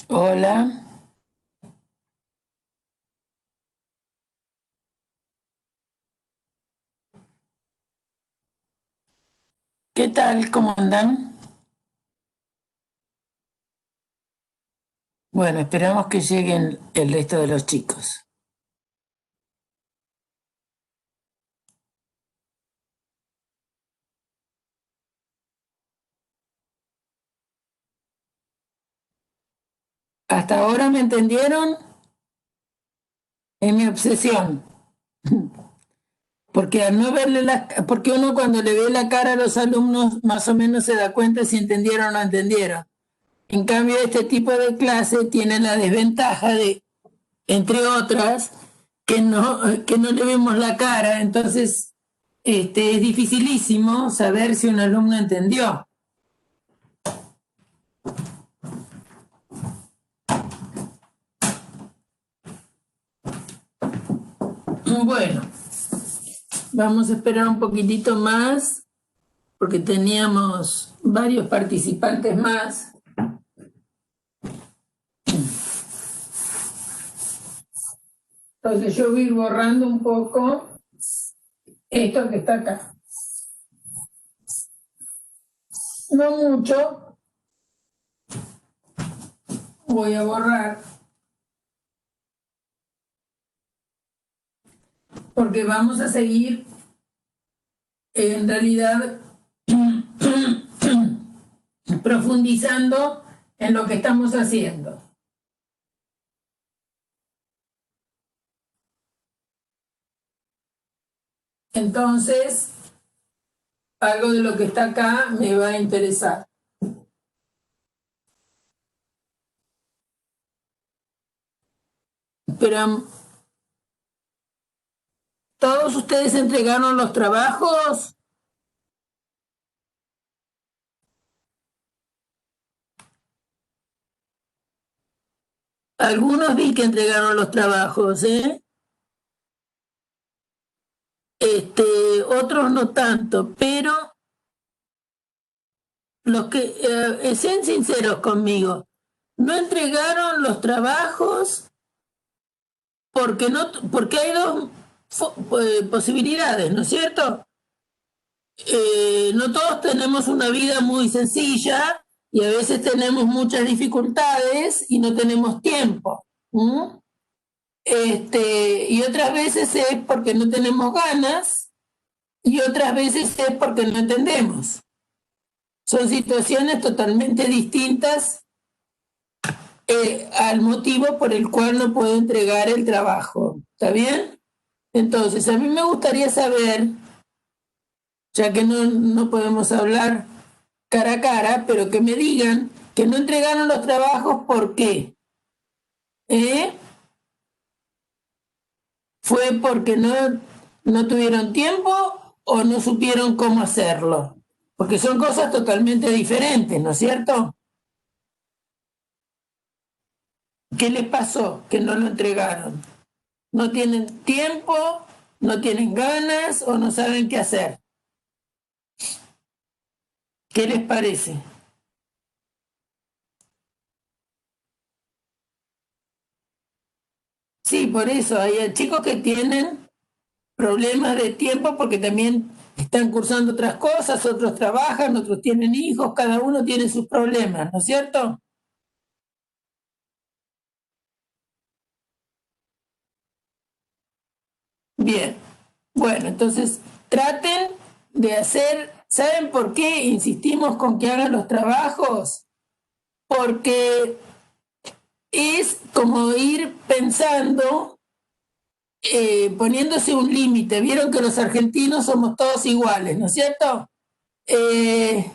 Hola, ¿qué tal? ¿Cómo andan? Bueno, esperamos que lleguen el resto de los chicos. ¿Hasta ahora me entendieron? Es mi obsesión, porque al no verle porque uno cuando le ve la cara a los alumnos más o menos se da cuenta si entendieron o no entendieron. En cambio, este tipo de clase tiene la desventaja de, entre otras, que no le vemos la cara, entonces es dificilísimo saber si un alumno entendió. Bueno, vamos a esperar un poquitito más porque teníamos varios participantes más. Entonces yo voy a ir borrando un poco esto que está acá. No mucho, voy a borrar porque vamos a seguir en realidad profundizando en lo que estamos haciendo. Entonces, algo de lo que está acá me va a interesar. Pero todos ustedes entregaron los trabajos. Algunos vi que entregaron los trabajos, ¿eh? Otros no tanto, pero los que sean sinceros conmigo, no entregaron los trabajos porque no, porque hay dos posibilidades, ¿no es cierto? No todos tenemos una vida muy sencilla y a veces tenemos muchas dificultades y no tenemos tiempo. ¿Mm? Y otras veces es porque no tenemos ganas y otras veces es porque no entendemos. Son situaciones totalmente distintas al motivo por el cual no puedo entregar el trabajo. ¿Está bien? Entonces, a mí me gustaría saber, ya que no podemos hablar cara a cara, pero que me digan que no entregaron los trabajos, ¿por qué? ¿Eh? ¿Fue porque no tuvieron tiempo o no supieron cómo hacerlo? Porque son cosas totalmente diferentes, ¿no es cierto? ¿Qué les pasó que no lo entregaron? ¿No tienen tiempo, no tienen ganas o no saben qué hacer? ¿Qué les parece? Sí, por eso hay chicos que tienen problemas de tiempo porque también están cursando otras cosas, otros trabajan, otros tienen hijos, cada uno tiene sus problemas, ¿no es cierto? Bien, bueno, entonces traten de hacer, ¿saben por qué insistimos con que hagan los trabajos? Porque es como ir pensando, poniéndose un límite. Vieron que los argentinos somos todos iguales, ¿no es cierto? Eh,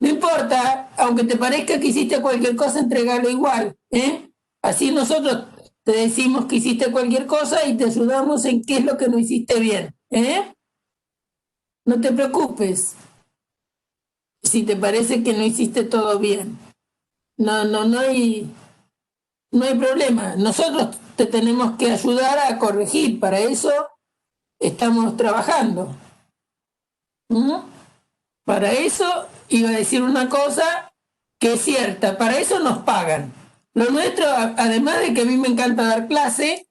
no importa, aunque te parezca que hiciste cualquier cosa, entregalo igual, ¿eh? Así nosotros te decimos que hiciste cualquier cosa y te ayudamos en qué es lo que no hiciste bien, ¿eh? No te preocupes si te parece que no hiciste todo bien. No hay problema. Nosotros te tenemos que ayudar a corregir. Para eso estamos trabajando. ¿Mm? Para eso iba a decir una cosa que es cierta, para eso nos pagan. Lo nuestro, además de que a mí me encanta dar clase,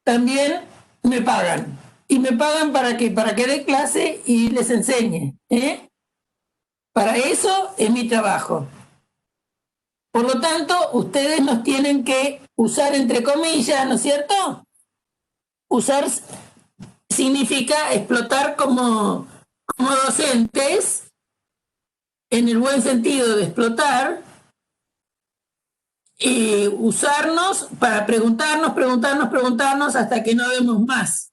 también me pagan. ¿Y me pagan para qué? Para que dé clase y les enseñe. Para eso es mi trabajo. Por lo tanto, ustedes nos tienen que usar entre comillas, ¿no es cierto? Usar significa explotar como docentes, en el buen sentido de explotar, y usarnos para preguntarnos hasta que no vemos más.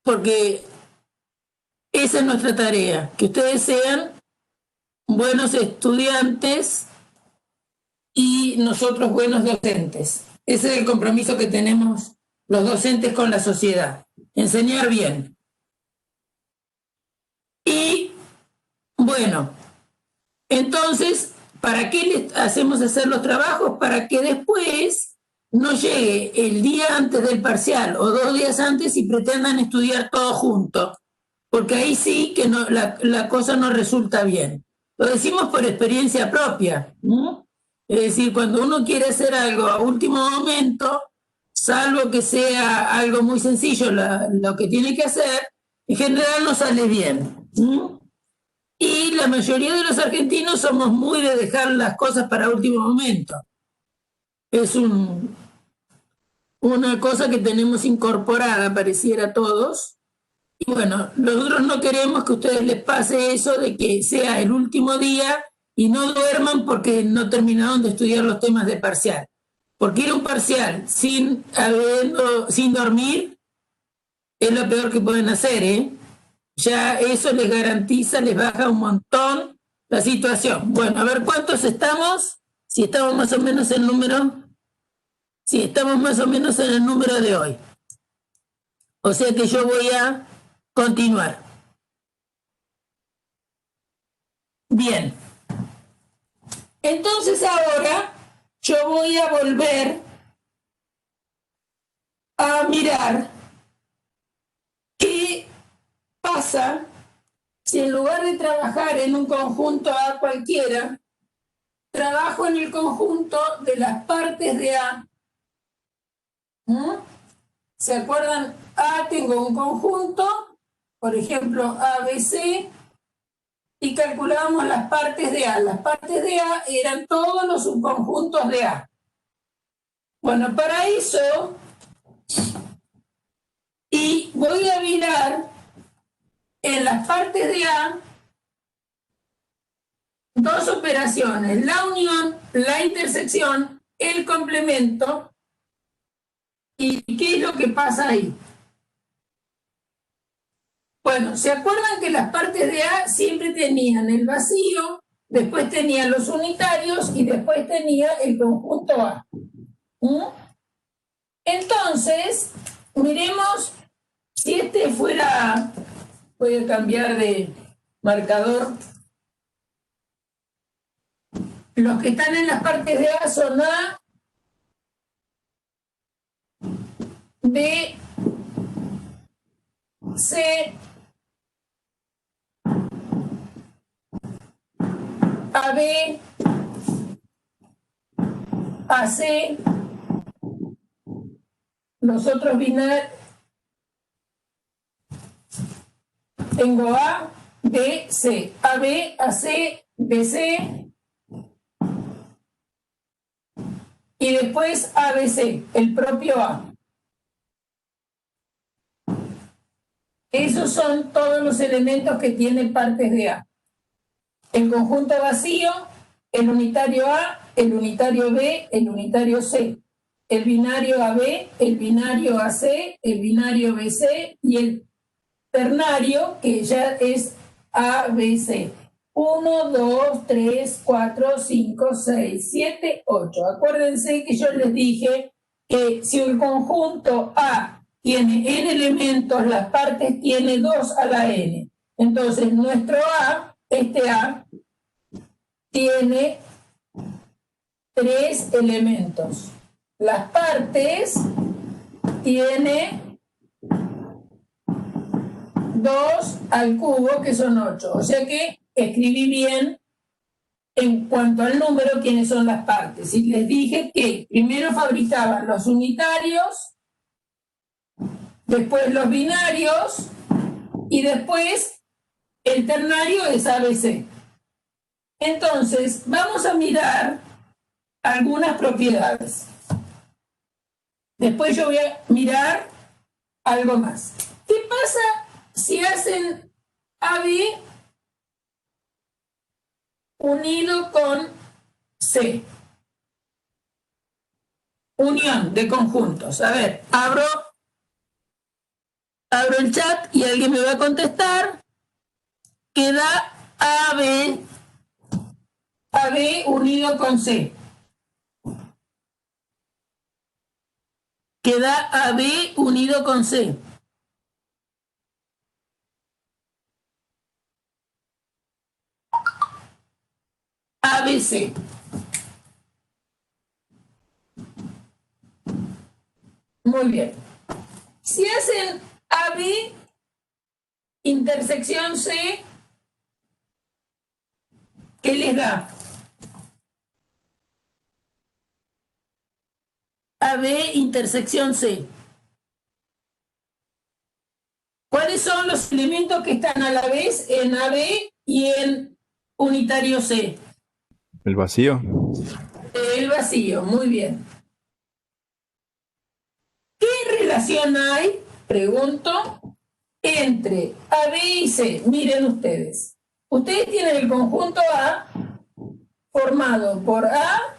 Porque esa es nuestra tarea, que ustedes sean buenos estudiantes y nosotros buenos docentes. Ese es el compromiso que tenemos los docentes con la sociedad, enseñar bien. Y bueno, entonces, ¿para qué les hacemos hacer los trabajos? Para que después no llegue el día antes del parcial o 2 días antes y pretendan estudiar todo junto, porque ahí sí que no, la cosa no resulta bien. Lo decimos por experiencia propia, ¿no? Es decir, cuando uno quiere hacer algo a último momento, salvo que sea algo muy sencillo lo que tiene que hacer, en general no sale bien. Y la mayoría de los argentinos somos muy de dejar las cosas para último momento. Es una cosa que tenemos incorporada, pareciera todos. Y bueno, nosotros no queremos que a ustedes les pase eso de que sea el último día y no duerman porque no terminaron de estudiar los temas de parcial. Porque ir a un parcial sin dormir es lo peor que pueden hacer, ¿eh? Ya eso les garantiza, les baja un montón la situación. Bueno, a ver cuántos estamos, si estamos más o menos en el número, si estamos más o menos en el número de hoy. O sea que yo voy a continuar. Bien. Entonces ahora yo voy a volver a mirar qué pasa si en lugar de trabajar en un conjunto A cualquiera, trabajo en el conjunto de las partes de A. ¿Se acuerdan? A, tengo un conjunto, por ejemplo, ABC, y calculábamos las partes de A. Las partes de A eran todos los subconjuntos de A. Bueno, para eso, y voy a mirar en las partes de A dos operaciones, la unión, la intersección, el complemento. ¿Y qué es lo que pasa ahí? Bueno, ¿se acuerdan que las partes de A siempre tenían el vacío, después tenían los unitarios y después tenía el conjunto A? Entonces, miremos si este fuera, voy a cambiar de marcador. Los que están en las partes de A son A, B, C, AB, AC, los otros binarios, tengo A, B, C, AB, AC, BC, y después ABC, el propio A. Esos son todos los elementos que tienen partes de A. El conjunto vacío, el unitario A, el unitario B, el unitario C, el binario AB, el binario AC, el binario BC y el ternario, que ya es ABC. 1, 2, 3, 4, 5, 6, 7, 8. Acuérdense que yo les dije que si el conjunto A tiene n elementos, las partes tiene 2 a la n. Entonces, nuestro A, este A, tiene 3 elementos. Las partes tiene 2 al cubo, que son 8. O sea que escribí bien en cuanto al número quiénes son las partes. Y les dije que primero fabricaban los unitarios, después los binarios y después el ternario es ABC. Entonces, vamos a mirar algunas propiedades. Después yo voy a mirar algo más. ¿Qué pasa si hacen AB unido con C? Unión de conjuntos. A ver, abro el chat y alguien me va a contestar. Queda AB unido con C. Queda AB unido con C. ABC. Muy bien. Si hacen AB intersección C, ¿qué les da? AB intersección C. ¿Cuáles son los elementos que están a la vez en AB y en unitario C? El vacío. El vacío, muy bien. ¿Qué relación hay, pregunto, entre AB y C? Miren ustedes. Ustedes tienen el conjunto A formado por A,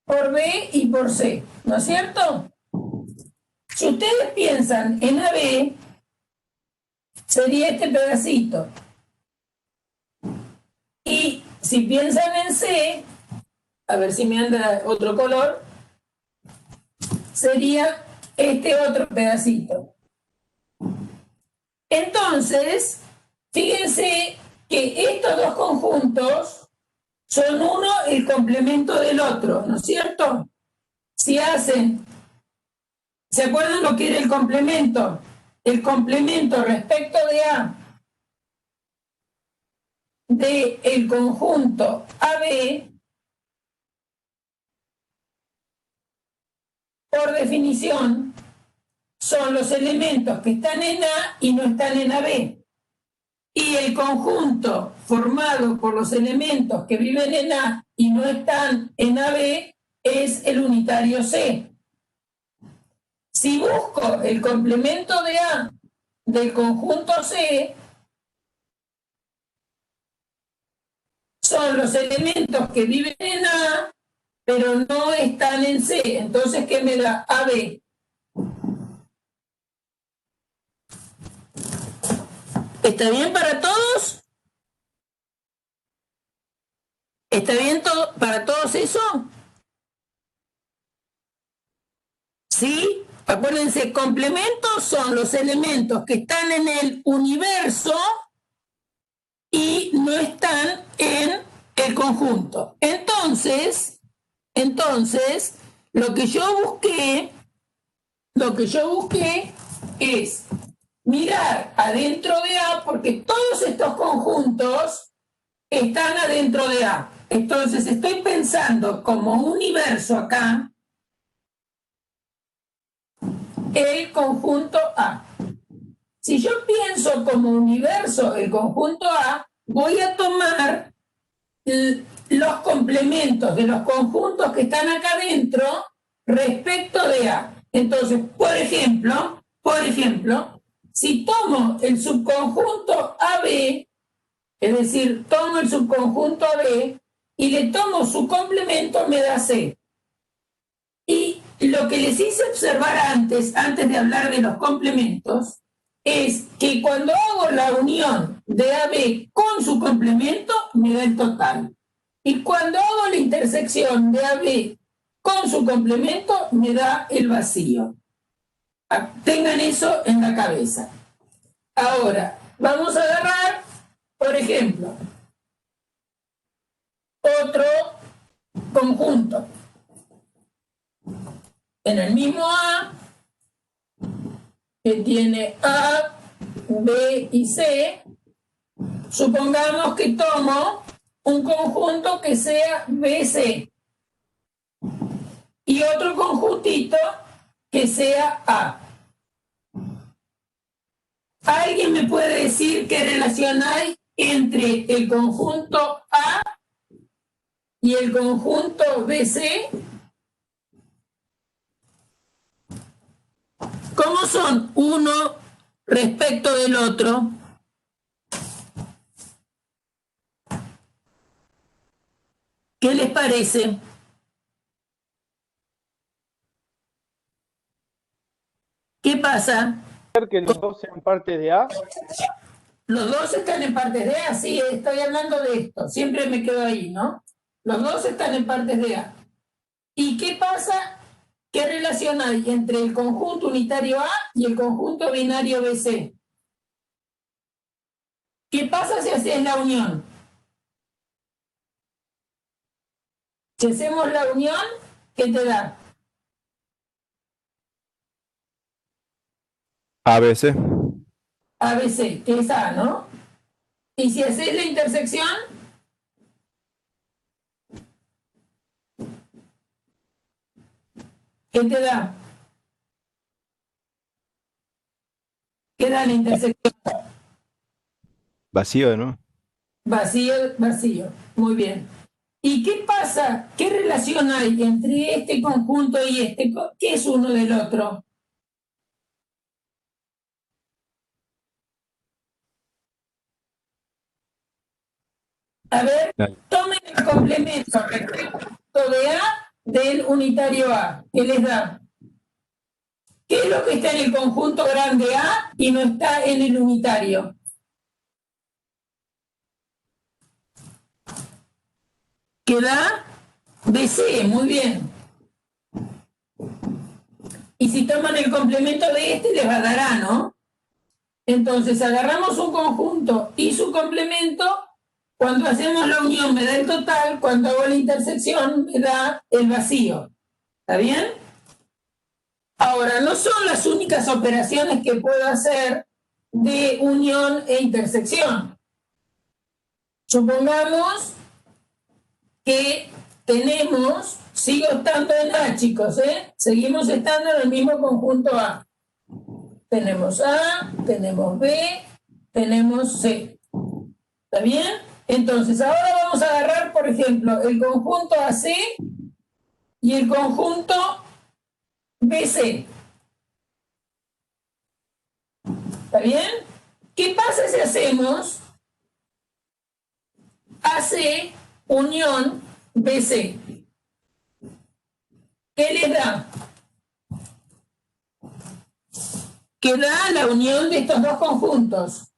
por B y por C, ¿no es cierto? Si ustedes piensan en AB, sería este pedacito. Y si piensan en C, a ver si me anda otro color, sería este otro pedacito. Entonces, fíjense que estos dos conjuntos son uno el complemento del otro, ¿no es cierto? Si hacen, ¿se acuerdan lo que era el complemento? El complemento respecto de A del conjunto AB, por definición, son los elementos que están en A y no están en AB. Y el conjunto formado por los elementos que viven en A y no están en AB es el unitario C. Si busco el complemento de A del conjunto C, son los elementos que viven en A, pero no están en C. Entonces, ¿qué me da? AB. ¿Está bien para todos? ¿Está bien para todos eso? ¿Sí? Acuérdense, complementos son los elementos que están en el universo y no están en el conjunto. Entonces, lo que yo busqué es mirar adentro de A, porque todos estos conjuntos están adentro de A. Entonces estoy pensando como universo acá el conjunto A. Si yo pienso como universo el conjunto A, voy a tomar los complementos de los conjuntos que están acá adentro respecto de A. Entonces, por ejemplo, si tomo el subconjunto AB, es decir, tomo el subconjunto AB y le tomo su complemento, me da C. Y lo que les hice observar antes de hablar de los complementos, es que cuando hago la unión de AB con su complemento, me da el total. Y cuando hago la intersección de AB con su complemento, me da el vacío. Tengan eso en la cabeza. Ahora, vamos a agarrar, por ejemplo, otro conjunto. En el mismo A, que tiene A, B y C, supongamos que tomo un conjunto que sea BC y otro conjuntito que sea A. ¿Alguien me puede decir qué relación hay entre el conjunto A y el conjunto BC? ¿Cómo son uno respecto del otro? ¿Qué les parece? ¿Qué pasa? Que los dos sean parte de A. Los dos están en partes de A, sí, estoy hablando de esto, siempre me quedo ahí, ¿no? Los dos están en partes de A. ¿Y qué pasa? ¿Qué relación hay entre el conjunto unitario A y el conjunto binario BC? ¿Qué pasa si haces la unión? Si hacemos la unión, ¿qué te da? ABC. ABC, que es A, ¿no? Y si haces la intersección, ¿qué te da? ¿Qué da la intersección? Vacío, ¿no? Vacío, vacío. Muy bien. ¿Y qué pasa? ¿Qué relación hay entre este conjunto y este? ¿Qué es uno del otro? A ver, tomen el complemento respecto de A del unitario A. ¿Qué les da? ¿Qué es lo que está en el conjunto grande A y no está en el unitario? ¿Qué da? BC, muy bien. Y si toman el complemento de este, les va a dar A, ¿no? Entonces, agarramos un conjunto y su complemento. Cuando hacemos la unión me da el total, cuando hago la intersección me da el vacío. ¿Está bien? Ahora, no son las únicas operaciones que puedo hacer de unión e intersección. Supongamos que tenemos, sigo estando en A, chicos, seguimos estando en el mismo conjunto A. Tenemos A, tenemos B, tenemos C. ¿Está bien? Entonces, ahora vamos a agarrar, por ejemplo, el conjunto AC y el conjunto BC. ¿Está bien? ¿Qué pasa si hacemos AC unión BC? ¿Qué les da? Que da la unión de estos dos conjuntos.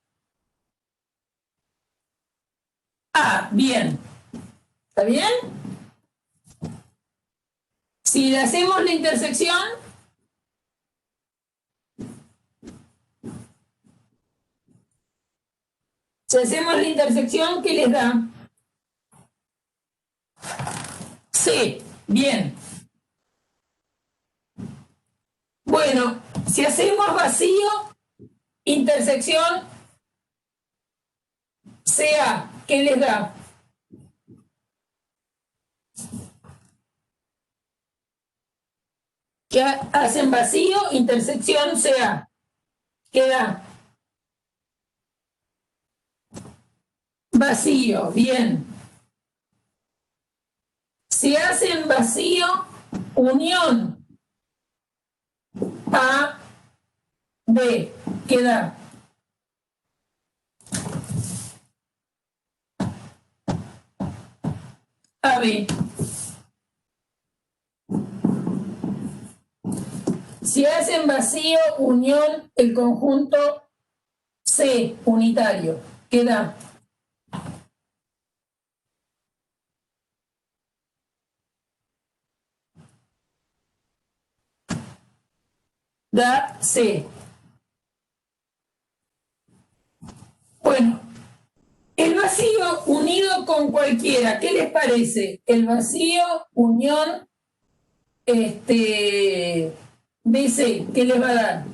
Ah, bien. ¿Está bien? Si le hacemos la intersección, ¿qué les da? C. Bien. Bueno, si hacemos vacío, intersección, CA, ¿qué les da? Que hacen vacío, intersección, CA. ¿Qué da? Vacío, bien. Si hacen vacío, unión A, B, ¿qué da? AB. Si hacen vacío, unión, el conjunto C, unitario, ¿qué da? Da C. Bueno, el vacío unido con cualquiera, ¿qué les parece? El vacío, unión, BC, ¿qué les va a dar?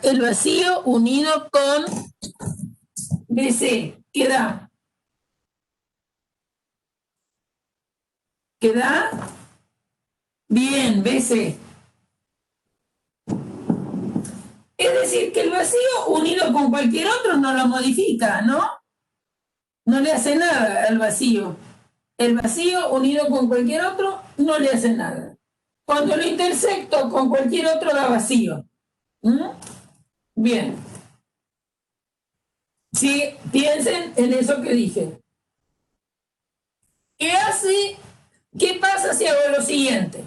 el vacío unido con BC. ¿Qué da? ¿Qué da? Bien, BC. Es decir, que el vacío unido con cualquier otro no lo modifica, ¿no? No le hace nada al vacío. El vacío unido con cualquier otro no le hace nada. Cuando lo intersecto con cualquier otro da vacío. Bien. Sí, piensen en eso que dije. ¿Qué pasa si hago lo siguiente?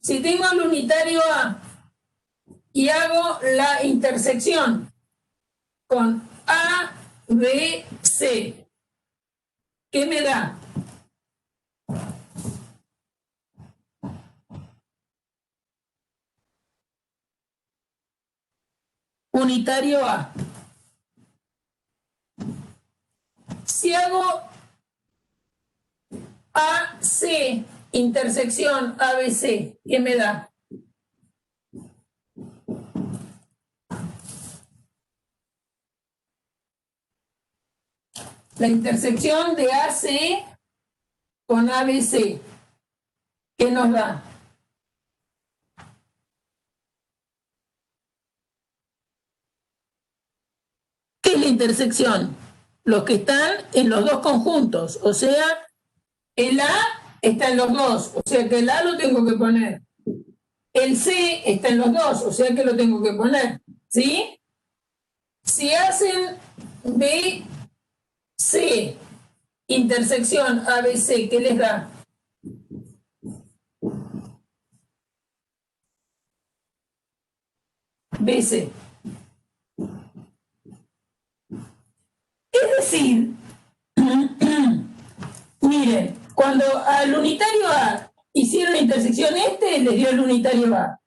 Si tengo el unitario A y hago la intersección con A, B, C, ¿qué me da? Unitario A. Si hago AC, intersección ABC, ¿qué me da? La intersección de AC con ABC, ¿qué nos da? ¿Qué es la intersección? Los que están en los dos conjuntos, o sea, el A está en los dos, o sea que el A lo tengo que poner. El C está en los dos, o sea que lo tengo que poner, ¿sí? Si hacen B, C, intersección ABC, ¿qué les da? BC. Es decir, miren, cuando al unitario A hicieron la intersección les dio el unitario A.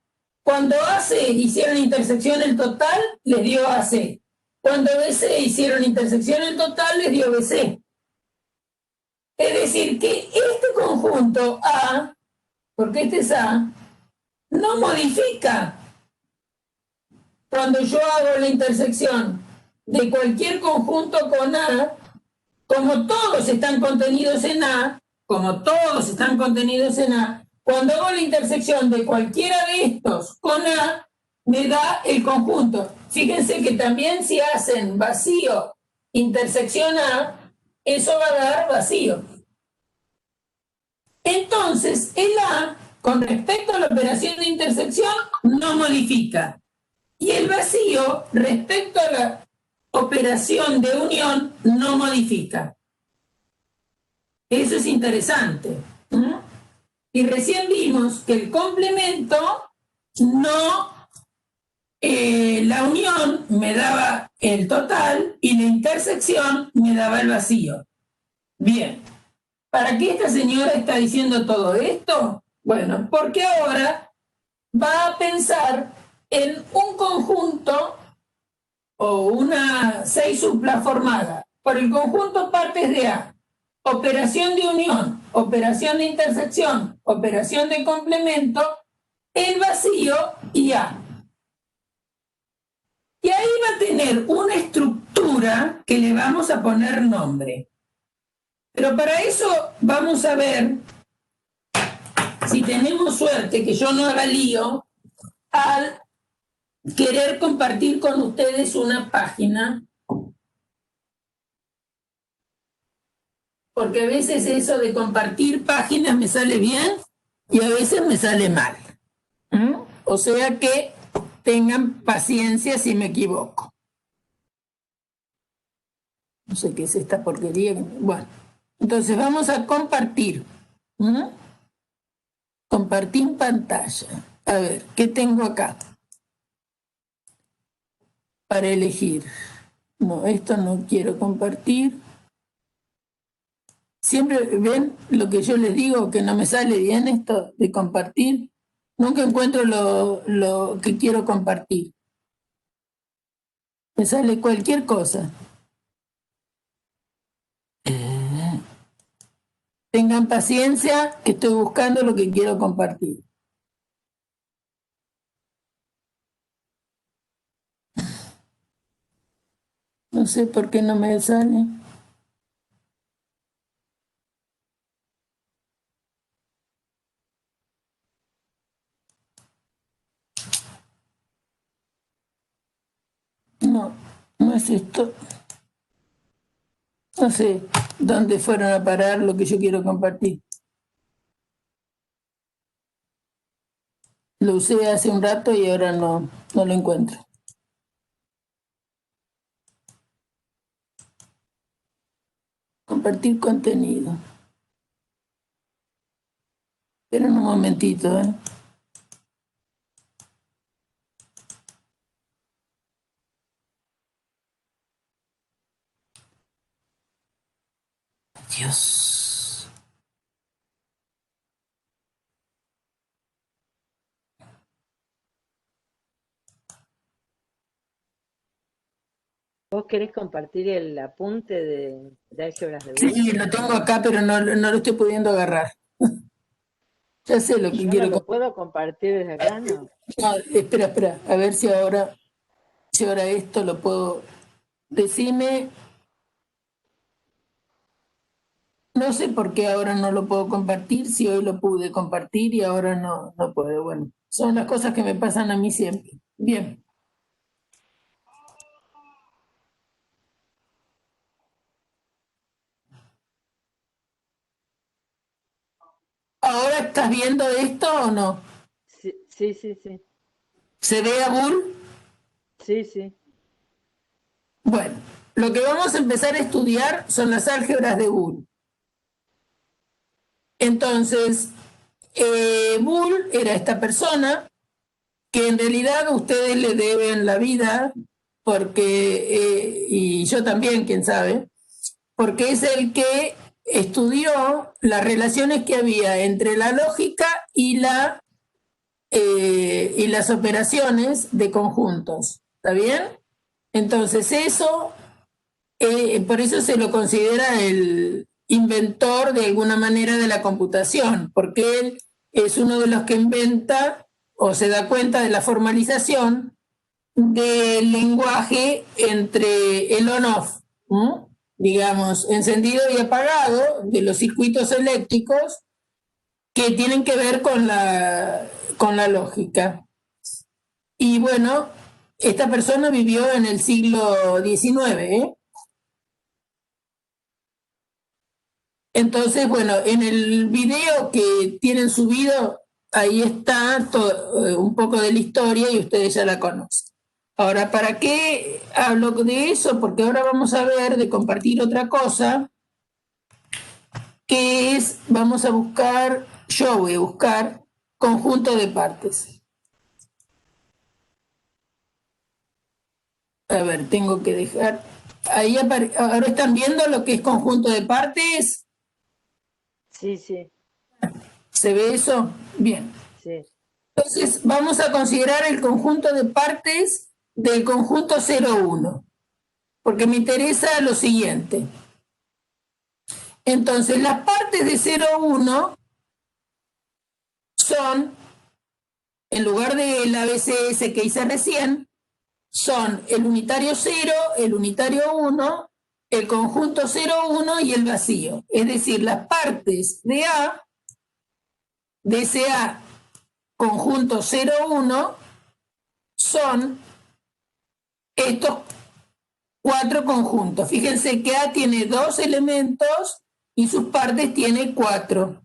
Cuando AC hicieron intersección el total, les dio AC. Cuando BC hicieron intersección el total, les dio BC. Es decir, que este conjunto A, porque este es A, no modifica cuando yo hago la intersección de cualquier conjunto con A, como todos están contenidos en A, cuando hago la intersección de cualquiera de estos con A, me da el conjunto. Fíjense que también si hacen vacío, intersección A, eso va a dar vacío. Entonces, el A, con respecto a la operación de intersección, no modifica. Y el vacío, respecto a la operación de unión, no modifica. Eso es interesante. Y recién vimos que el complemento no, la unión me daba el total y la intersección me daba el vacío. Bien, ¿para qué esta señora está diciendo todo esto? Bueno, porque ahora va a pensar en un conjunto o una 6 supla formada por el conjunto partes de A, operación de unión, operación de intersección, operación de complemento, el vacío y A. Y ahí va a tener una estructura que le vamos a poner nombre. Pero para eso vamos a ver, si tenemos suerte, que yo no haga lío, al querer compartir con ustedes una página, porque a veces eso de compartir páginas me sale bien y a veces me sale mal. O sea que tengan paciencia si me equivoco. No sé qué es esta porquería. Bueno, entonces vamos a compartir. Compartir pantalla. A ver, ¿qué tengo acá? Para elegir. No, esto no quiero compartir. Siempre ven lo que yo les digo, que no me sale bien esto de compartir. Nunca encuentro lo que quiero compartir. Me sale cualquier cosa. Tengan paciencia, que estoy buscando lo que quiero compartir. sé por qué no me sale. No, no es esto. No sé dónde fueron a parar lo que yo quiero compartir. Lo usé hace un rato y ahora no lo encuentro. Compartir contenido. Esperen un momentito, ¿eh? Dios. ¿Vos querés compartir el apunte de álgebras de Boole? Sí, lo tengo acá, pero no lo estoy pudiendo agarrar. Ya sé lo que Yo no quiero lo puedo compartir desde acá, ¿no? No, espera, a ver si ahora esto lo puedo. Decime, no sé por qué ahora no lo puedo compartir, si hoy lo pude compartir y ahora no puedo. Bueno, son las cosas que me pasan a mí siempre. Bien. ¿Ahora estás viendo esto o no? Sí, sí, sí, sí. ¿Se ve a Bull? Sí, sí. Bueno, lo que vamos a empezar a estudiar son las álgebras de Bull. Entonces, Bull era esta persona que en realidad ustedes le deben la vida, porque, y yo también, quién sabe, porque es el que estudió las relaciones que había entre la lógica y las operaciones de conjuntos. ¿Está bien? Entonces eso, por eso se lo considera el inventor de alguna manera de la computación, porque él es uno de los que inventa o se da cuenta de la formalización del lenguaje entre el on-off, digamos, encendido y apagado de los circuitos eléctricos que tienen que ver con la lógica. Y bueno, esta persona vivió en el siglo XIX, ¿eh? Entonces, bueno, en el video que tienen subido, ahí está un poco de la historia y ustedes ya la conocen. Ahora, ¿para qué hablo de eso? Porque ahora vamos a ver de compartir otra cosa, que es, yo voy a buscar conjunto de partes. A ver, tengo que dejar, ahora están viendo lo que es conjunto de partes, Sí, sí, ¿se ve eso? Bien. sí. Entonces, vamos a considerar el conjunto de partes del conjunto 0,1, porque me interesa lo siguiente. Entonces, las partes de 0,1 son, en lugar del ABCS que hice recién, son el unitario 0, el unitario 1, el conjunto 0,1 y el vacío. Es decir, las partes de A, de ese A conjunto 0,1, son estos 4 conjuntos. Fíjense que A tiene 2 elementos y sus partes tiene 4.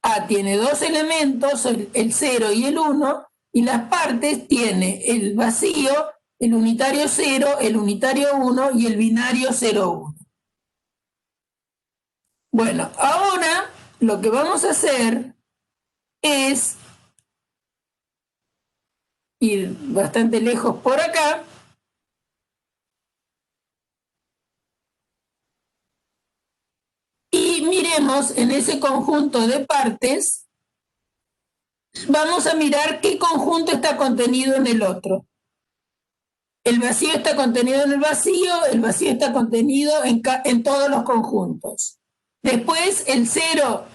A tiene 2 elementos, el 0 y el 1, y las partes tiene el vacío, el unitario 0, el unitario 1 y el binario 0,1. Bueno, ahora lo que vamos a hacer es ir bastante lejos por acá. Y miremos en ese conjunto de partes, vamos a mirar qué conjunto está contenido en el otro. El vacío está contenido en el vacío está contenido en todos los conjuntos. Después el 0,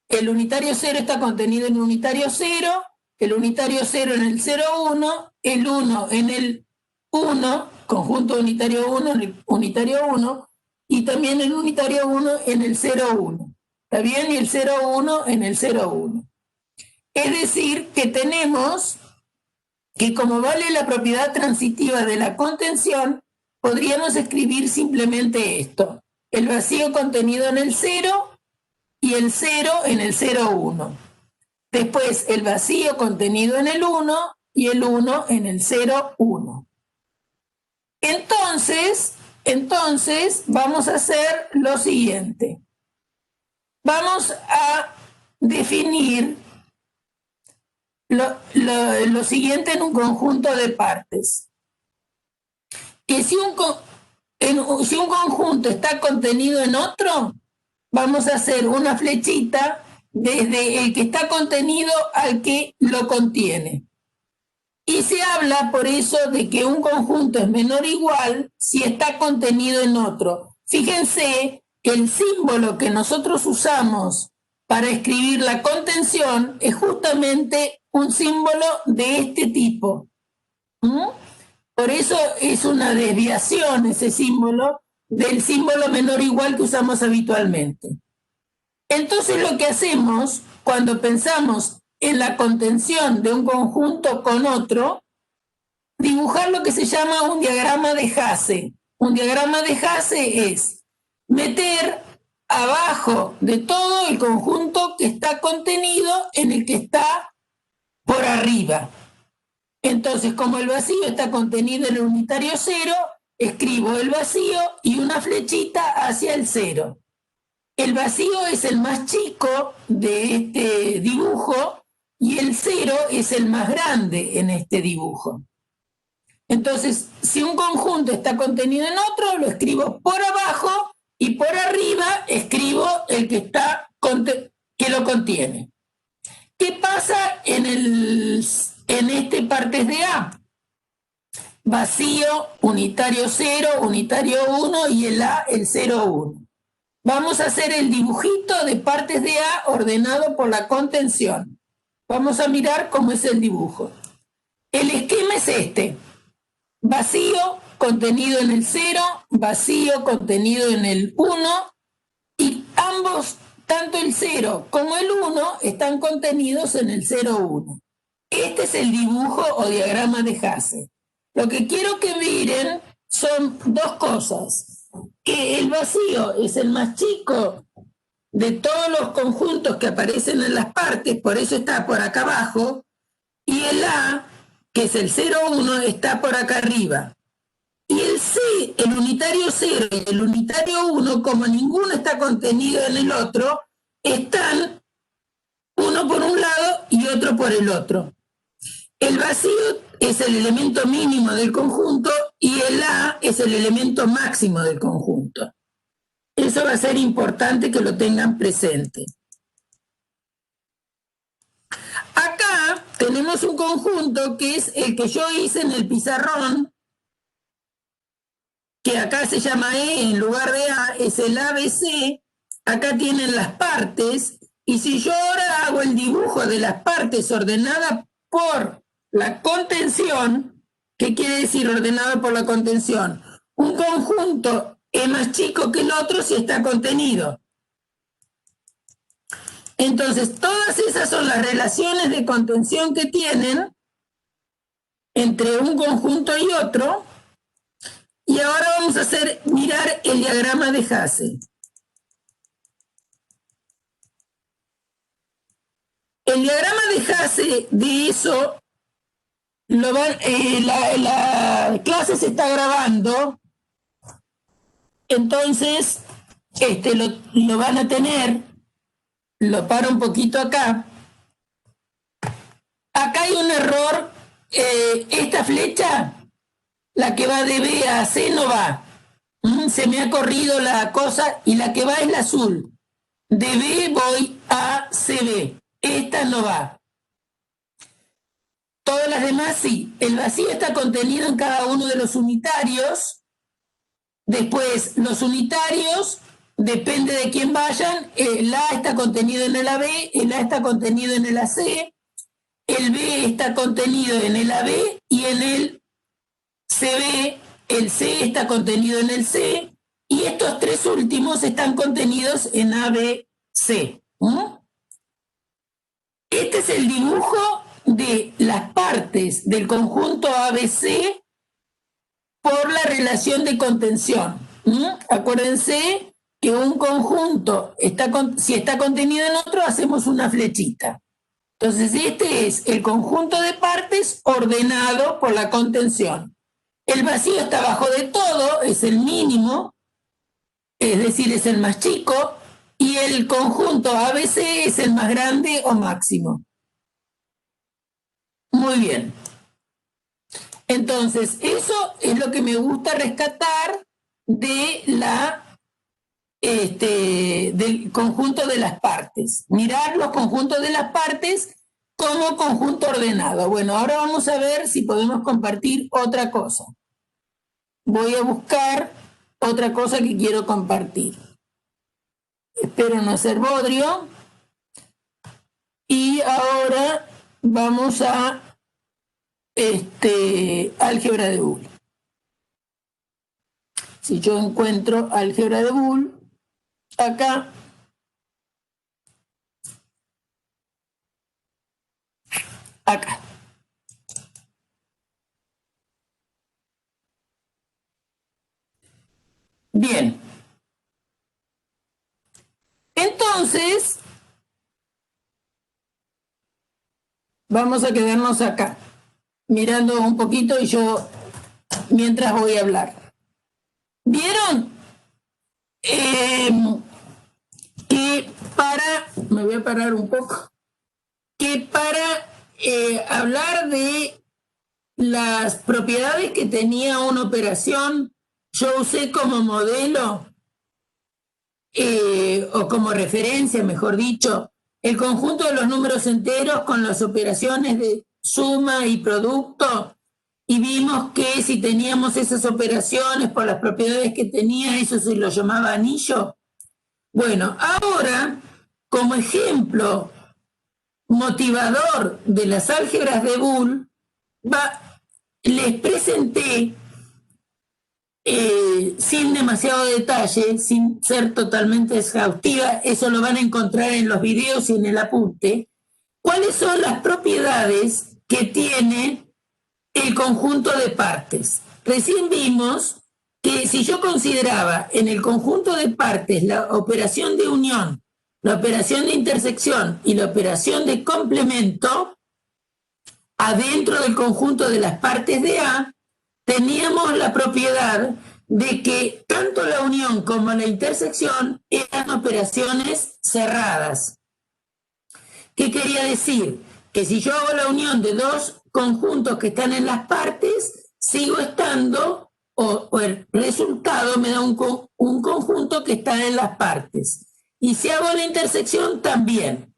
el unitario 0 está contenido en el unitario 0, el unitario 0 en el 0,1, el 1 en el 1, conjunto unitario 1 en el unitario 1 y también el unitario 1 en el 0, 1. ¿Está bien? Y el 0, 1 en el 0, 1. Es decir, que tenemos que como vale la propiedad transitiva de la contención, podríamos escribir simplemente esto. El vacío contenido en el 0 y el 0 en el 0, 1. Después el vacío contenido en el 1 y el 1 en el 0, 1. Entonces vamos a hacer lo siguiente. Vamos a definir lo siguiente en un conjunto de partes. Que si un conjunto está contenido en otro, vamos a hacer una flechita desde el que está contenido al que lo contiene. Y se habla por eso de que un conjunto es menor o igual si está contenido en otro. Fíjense que el símbolo que nosotros usamos para escribir la contención es justamente un símbolo de este tipo. Por eso es una desviación ese símbolo del símbolo menor o igual que usamos habitualmente. Entonces lo que hacemos cuando pensamos en la contención de un conjunto con otro, dibujar lo que se llama un diagrama de Hasse. Un diagrama de Hasse es meter abajo de todo el conjunto que está contenido en el que está por arriba. Entonces, como el vacío está contenido en el unitario 0, escribo el vacío y una flechita hacia el 0. El vacío es el más chico de este dibujo y el 0 es el más grande en este dibujo. Entonces, si un conjunto está contenido en otro, lo escribo por abajo y por arriba escribo el que lo contiene. ¿Qué pasa en este partes de A? Vacío, unitario 0, unitario 1 y el A, el 0, 1. Vamos a hacer el dibujito de partes de A ordenado por la contención. Vamos a mirar cómo es el dibujo. El esquema es este. Vacío, contenido en el 0, vacío, contenido en el 1, y ambos, tanto el 0 como el 1, están contenidos en el 0, 1. Este es el dibujo o diagrama de Hasse. Lo que quiero que miren son dos cosas. Que el vacío es el más chico de todos los conjuntos que aparecen en las partes, por eso está por acá abajo, y el A, que es el 0, 1, está por acá arriba. Y el C, el unitario 0 y el unitario 1, como ninguno está contenido en el otro, están uno por un lado y otro por el otro. El vacío es el elemento mínimo del conjunto y el A es el elemento máximo del conjunto. Eso va a ser importante que lo tengan presente. Acá tenemos un conjunto que es el que yo hice en el pizarrón, que acá se llama E en lugar de A, es el ABC. Acá tienen las partes, y si yo ahora hago el dibujo de las partes ordenada por la contención, ¿qué quiere decir ordenado por la contención? Un conjunto es más chico que el otro si está contenido. Entonces, todas esas son las relaciones de contención que tienen entre un conjunto y otro. Y ahora vamos a mirar el diagrama de Hasse. El diagrama de Hasse de eso, la clase se está grabando, entonces lo van a tener, lo paro un poquito acá. Acá hay un error, esta flecha, la que va de B a C no va. Se me ha corrido la cosa y la que va es la azul. De B voy a CB. Esta no va. Todas las demás sí. El vacío está contenido en cada uno de los unitarios. Después, los unitarios, depende de quién vayan. El A está contenido en el AB, el A está contenido en el AC, el B está contenido en el AB y en el CB el C está contenido en el C, y estos tres últimos están contenidos en ABC. Este es el dibujo de las partes del conjunto ABC por la relación de contención. Acuérdense que un conjunto, si está contenido en otro, hacemos una flechita. Entonces, este es el conjunto de partes ordenado por la contención. El vacío está abajo de todo, es el mínimo, es decir, es el más chico, y el conjunto ABC es el más grande o máximo. Muy bien. Entonces, eso es lo que me gusta rescatar de del conjunto de las partes. Mirar los conjuntos de las partes como conjunto ordenado. Bueno, ahora vamos a ver si podemos compartir otra cosa. Voy a buscar otra cosa que quiero compartir. Espero no ser bodrio. Y ahora vamos a álgebra de Boole. Si yo encuentro álgebra de Boole, acá, acá. Bien. Entonces, vamos a quedarnos acá, mirando un poquito y yo mientras voy a hablar. ¿Vieron? Me voy a parar un poco, que para hablar de las propiedades que tenía una operación, yo usé como modelo, o como referencia, mejor dicho, el conjunto de los números enteros con las operaciones de suma y producto, y vimos que si teníamos esas operaciones por las propiedades que tenía, eso se lo llamaba anillo. Bueno, ahora, como ejemplo motivador de las álgebras de Boole, les presenté, sin demasiado detalle, sin ser totalmente exhaustiva, eso lo van a encontrar en los videos y en el apunte, cuáles son las propiedades que tiene el conjunto de partes. Recién vimos que si yo consideraba en el conjunto de partes la operación de unión, la operación de intersección y la operación de complemento, adentro del conjunto de las partes de A, teníamos la propiedad de que tanto la unión como la intersección eran operaciones cerradas. ¿Qué quería decir? Que si yo hago la unión de dos conjuntos que están en las partes, sigo estando, o el resultado me da un conjunto que está en las partes. Y si hago la intersección, también.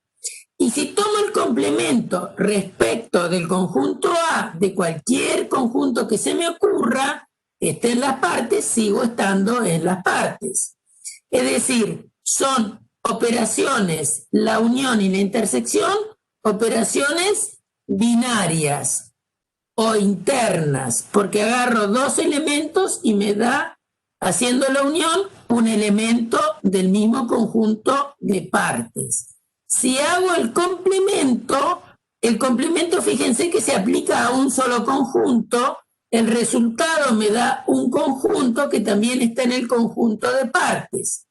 Y si tomo el complemento respecto del conjunto A de cualquier conjunto que se me ocurra, esté en las partes, sigo estando en las partes. Es decir, son operaciones, la unión y la intersección, operaciones binarias o internas, porque agarro dos elementos y me da, haciendo la unión, un elemento del mismo conjunto de partes. Si hago el complemento, fíjense que se aplica a un solo conjunto, el resultado me da un conjunto que también está en el conjunto de partes.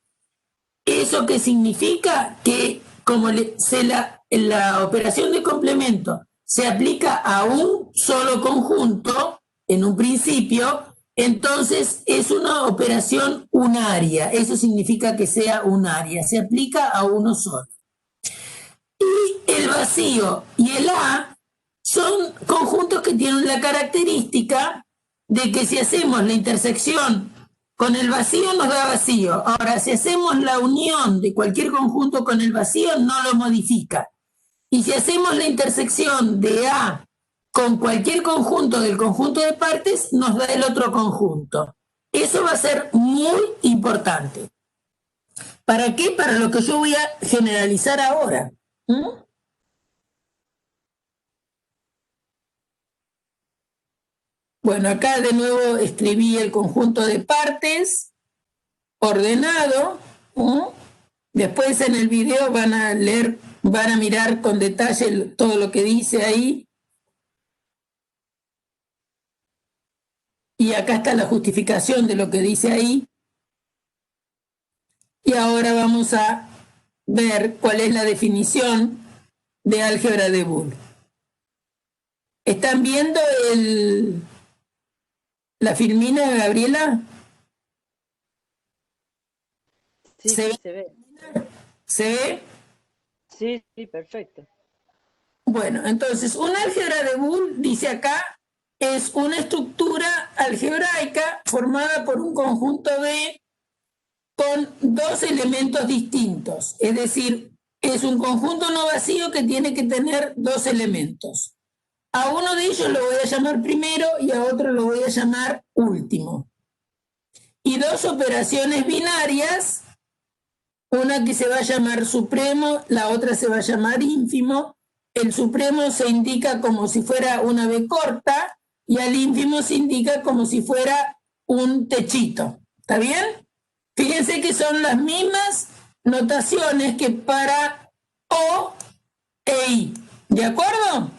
¿Eso qué significa? Que como la operación de complemento se aplica a un solo conjunto en un principio, entonces es una operación unaria. Eso significa que sea unaria, se aplica a uno solo. Y el vacío y el A son conjuntos que tienen la característica de que si hacemos la intersección con el vacío nos da vacío. Ahora, si hacemos la unión de cualquier conjunto con el vacío, no lo modifica. Y si hacemos la intersección de A con cualquier conjunto del conjunto de partes, nos da el otro conjunto. Eso va a ser muy importante. ¿Para qué? Para lo que yo voy a generalizar ahora. Bueno, acá de nuevo escribí el conjunto de partes ordenado. Después en el video van a leer, van a mirar con detalle todo lo que dice ahí. Y acá está la justificación de lo que dice ahí. Y ahora vamos a ver cuál es la definición de álgebra de Boole. ¿Están viendo la filmina, Gabriela? Sí, ¿Se sí, ve? se ve. ¿Se ve? Sí, sí, perfecto. Bueno, entonces, un álgebra de Boole, dice acá, es una estructura algebraica formada por un conjunto B con dos elementos distintos. Es decir, es un conjunto no vacío que tiene que tener dos elementos. A uno de ellos lo voy a llamar primero y a otro lo voy a llamar último. Y dos operaciones binarias, una que se va a llamar supremo, la otra se va a llamar ínfimo. El supremo se indica como si fuera una B corta y al ínfimo se indica como si fuera un techito. ¿Está bien? Fíjense que son las mismas notaciones que para O e I. ¿De acuerdo?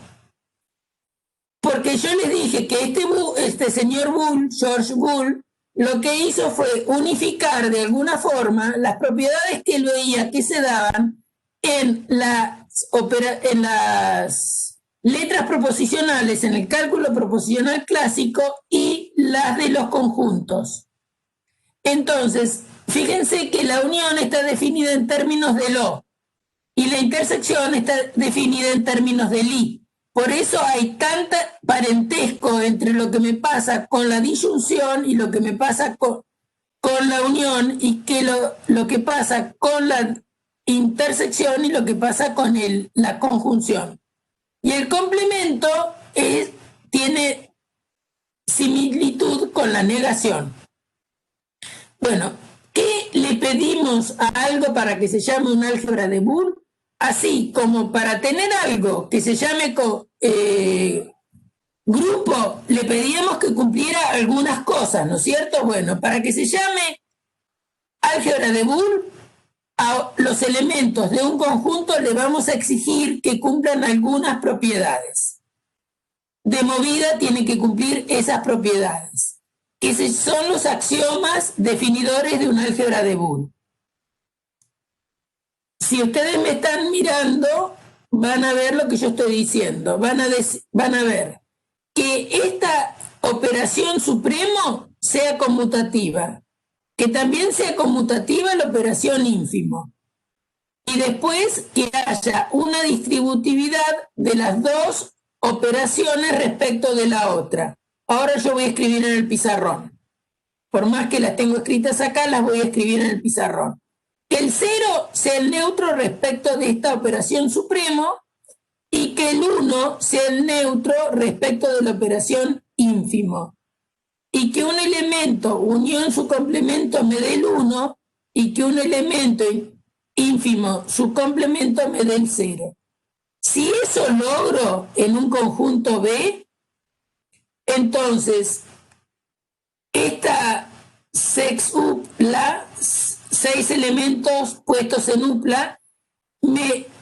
Porque yo les dije que este señor Boole, George Boole, lo que hizo fue unificar de alguna forma las propiedades que él veía que se daban en las letras proposicionales, en el cálculo proposicional clásico y las de los conjuntos. Entonces, fíjense que la unión está definida en términos del O y la intersección está definida en términos del I. Por eso hay tanto parentesco entre lo que me pasa con la disyunción y lo que me pasa con la unión y que lo que pasa con la intersección y lo que pasa con la conjunción. Y el complemento tiene similitud con la negación. Bueno, ¿qué le pedimos a algo para que se llame un álgebra de Boole? Así como para tener algo que se llame grupo, le pedíamos que cumpliera algunas cosas, ¿no es cierto? Bueno, para que se llame álgebra de Boole, a los elementos de un conjunto le vamos a exigir que cumplan algunas propiedades. De movida tienen que cumplir esas propiedades, que son los axiomas definidores de un álgebra de Boole. Si ustedes me están mirando, van a ver lo que yo estoy diciendo. Van a ver que esta operación supremo sea conmutativa, que también sea conmutativa la operación ínfimo. Y después que haya una distributividad de las dos operaciones respecto de la otra. Ahora yo voy a escribir en el pizarrón. Por más que las tengo escritas acá, las voy a escribir en el pizarrón. Que el 0 sea el neutro respecto de esta operación supremo y que el 1 sea el neutro respecto de la operación ínfimo. Y que un elemento unión su complemento me dé el 1 y que un elemento ínfimo su complemento me dé el 0. Si eso logro en un conjunto B, entonces esta sexupla, 6 elementos puestos en upla,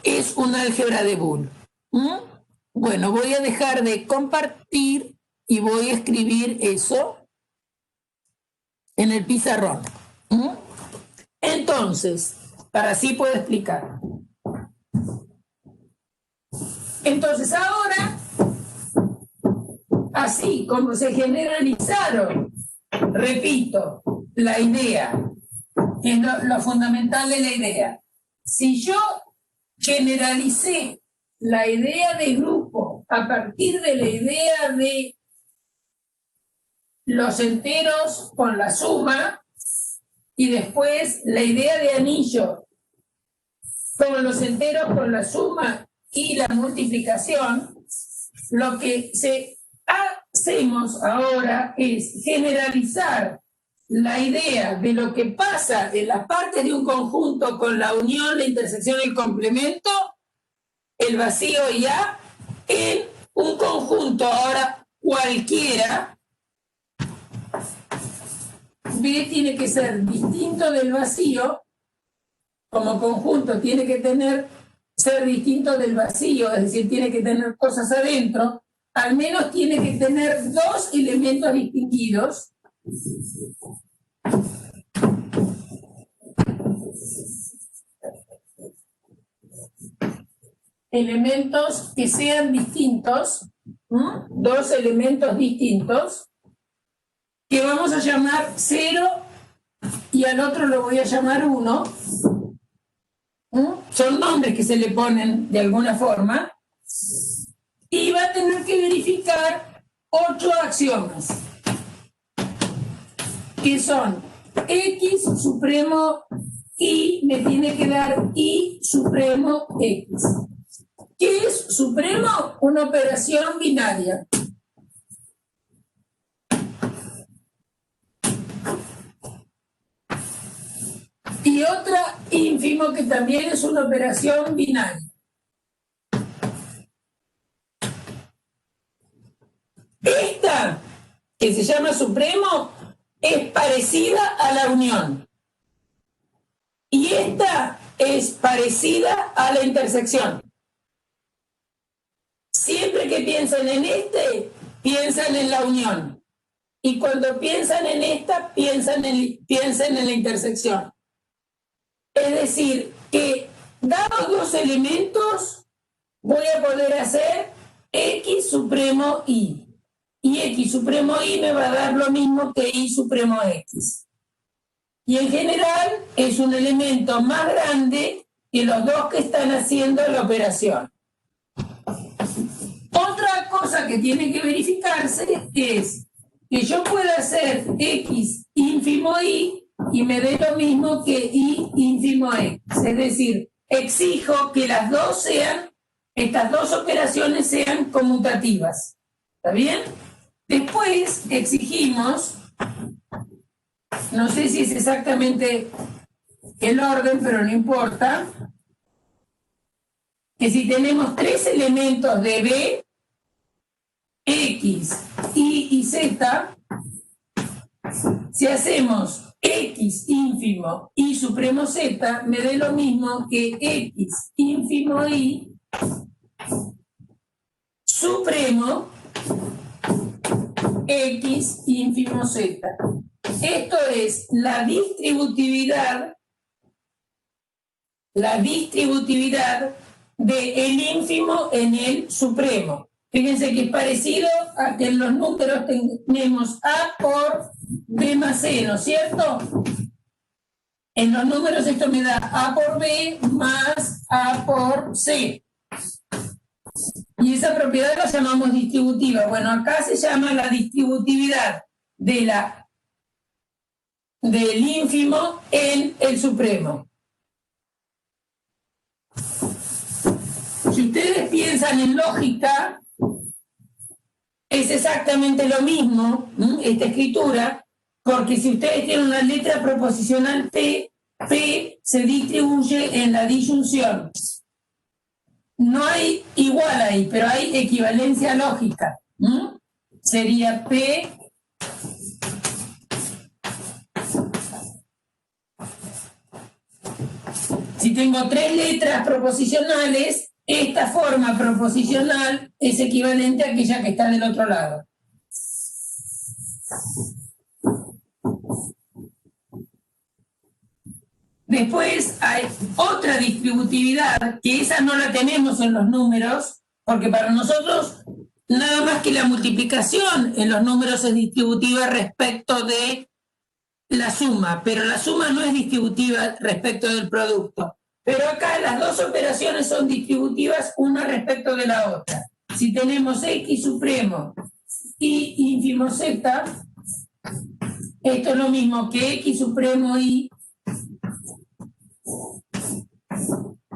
es un álgebra de Boole. Bueno, voy a dejar de compartir y voy a escribir eso en el pizarrón. Entonces, para así puedo explicar. Entonces ahora, así como se generalizaron, repito, la idea, es lo fundamental de la idea. Si yo generalicé la idea de grupo a partir de la idea de los enteros con la suma y después la idea de anillo con los enteros con la suma y la multiplicación, lo que hacemos ahora es generalizar la idea de lo que pasa en las partes de un conjunto con la unión, la intersección y el complemento, el vacío y A, en un conjunto ahora cualquiera B tiene que ser distinto del vacío, como conjunto tiene que ser distinto del vacío, es decir, tiene que tener cosas adentro, al menos tiene que tener dos elementos distinguidos. Elementos que sean distintos, dos elementos distintos, que vamos a llamar 0 y al otro lo voy a llamar 1. Son nombres que se le ponen de alguna forma, y va a tener que verificar 8 axiomas, que son X supremo Y me tiene que dar Y supremo X. ¿Qué es supremo? Una operación binaria. Y otra ínfimo que también es una operación binaria. Esta, que se llama supremo, es parecida a la unión. Y esta es parecida a la intersección. Siempre que piensan en este, piensan en la unión. Y cuando piensan en esta, piensan en la intersección. Es decir, que dados dos elementos, voy a poder hacer X supremo Y. Y X supremo Y me va a dar lo mismo que Y supremo X. Y en general es un elemento más grande que los dos que están haciendo la operación. Otra cosa que tiene que verificarse es que yo pueda hacer X ínfimo Y y me dé lo mismo que Y ínfimo X. Es decir, exijo que estas dos operaciones sean conmutativas. ¿Está bien? Después exigimos, no sé si es exactamente el orden, pero no importa, que si tenemos tres elementos de B, X, Y y Z, si hacemos X ínfimo Y supremo Z, me dé lo mismo que X ínfimo Y supremo X ínfimo Z. Esto es la distributividad del ínfimo en el supremo. Fíjense que es parecido a que en los números tenemos A por B más C, ¿no es cierto? En los números esto me da A por B más A por C. Y esa propiedad la llamamos distributiva. Bueno, acá se llama la distributividad del ínfimo en el supremo. Si ustedes piensan en lógica, es exactamente lo mismo, esta escritura, porque si ustedes tienen una letra proposicional P, P se distribuye en la disyunción. No hay igual ahí, pero hay equivalencia lógica. Sería P si tengo tres letras proposicionales, esta forma proposicional es equivalente a aquella que está del otro lado. Después hay otra distributividad, que esa no la tenemos en los números, porque para nosotros nada más que la multiplicación en los números es distributiva respecto de la suma, pero la suma no es distributiva respecto del producto. Pero acá las dos operaciones son distributivas una respecto de la otra. Si tenemos X supremo y ínfimo Z, esto es lo mismo que X supremo y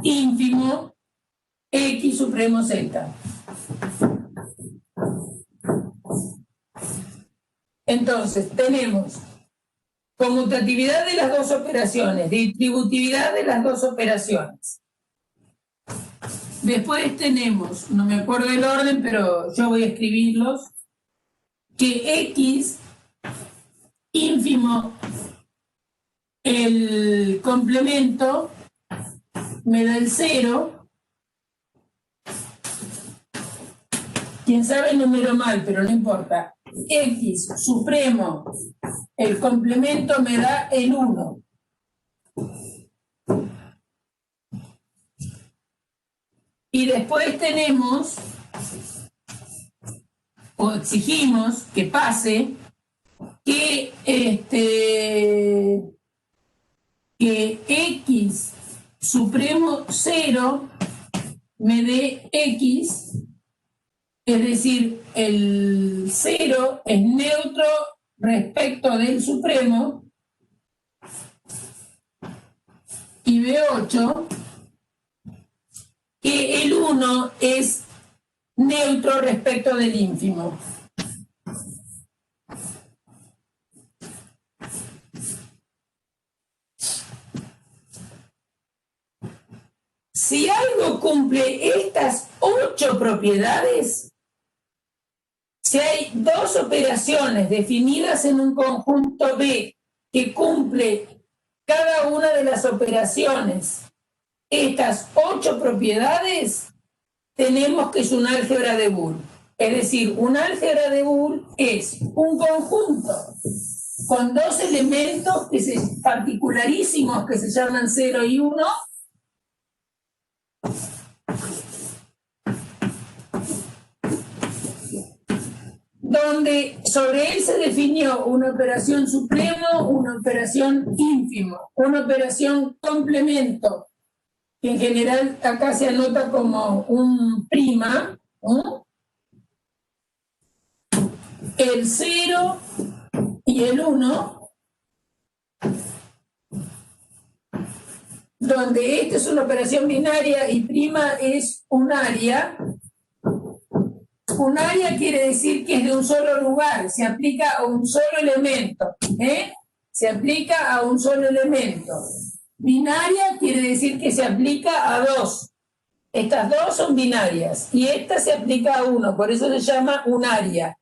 ínfimo X supremo Z. Entonces, tenemos conmutatividad de las dos operaciones, distributividad de las dos operaciones. Después tenemos, no me acuerdo el orden, pero yo voy a escribirlos, que X ínfimo, el complemento me da el 0. Quien sabe el número mal, pero no importa. X supremo, el complemento me da el 1. Y después tenemos, o exigimos que pase, que X supremo 0 me dé X, es decir, el 0 es neutro respecto del supremo, y B8, que el 1 es neutro respecto del ínfimo. Si algo cumple estas 8 propiedades, si hay 2 operaciones definidas en un conjunto B que cumple cada una de las operaciones estas 8 propiedades, tenemos que es un álgebra de Boole. Es decir, un álgebra de Boole es un conjunto con 2 elementos particularísimos que se llaman 0 y 1, donde sobre él se definió una operación supremo, una operación ínfimo, una operación complemento, que en general acá se anota como un prima, ¿no? El 0 y el 1, donde esta es una operación binaria y prima es un área. Un área quiere decir que es de un solo lugar, se aplica a un solo elemento, se aplica a un solo elemento. Binaria quiere decir que se aplica a 2. Estas 2 son binarias y esta se aplica a 1, por eso se llama un área.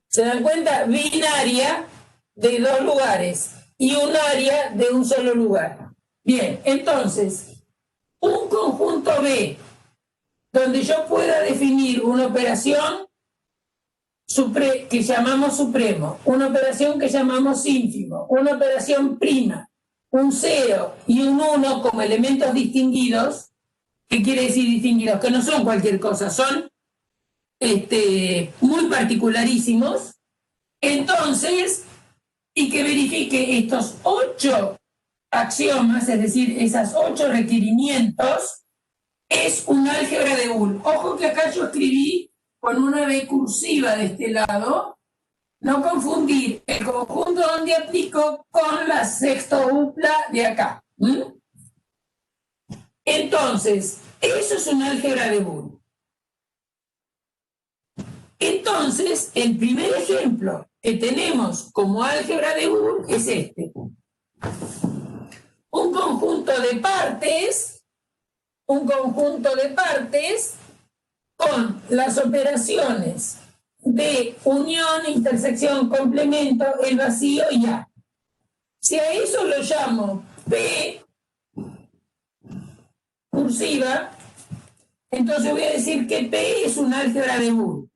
¿Se dan cuenta? Binaria de 2 lugares y un área de un solo lugar. Bien, entonces, un conjunto B donde yo pueda definir una operación que llamamos supremo, una operación que llamamos ínfimo, una operación prima, un 0 y un 1 como elementos distinguidos. ¿Qué quiere decir distinguidos? Que no son cualquier cosa, son muy particularísimos. Entonces, y que verifique estos 8 axiomas, es decir, esas 8 requerimientos, es un álgebra de Boole. Ojo que acá yo escribí con una B cursiva de este lado, no confundir el conjunto donde aplico con la sextupla de acá. Entonces, eso es un álgebra de Boole. Entonces, el primer ejemplo que tenemos como álgebra de Boole es este. Un conjunto de partes con las operaciones de unión, intersección, complemento, el vacío y A. Si a eso lo llamo P cursiva, entonces voy a decir que P es un álgebra de Boole.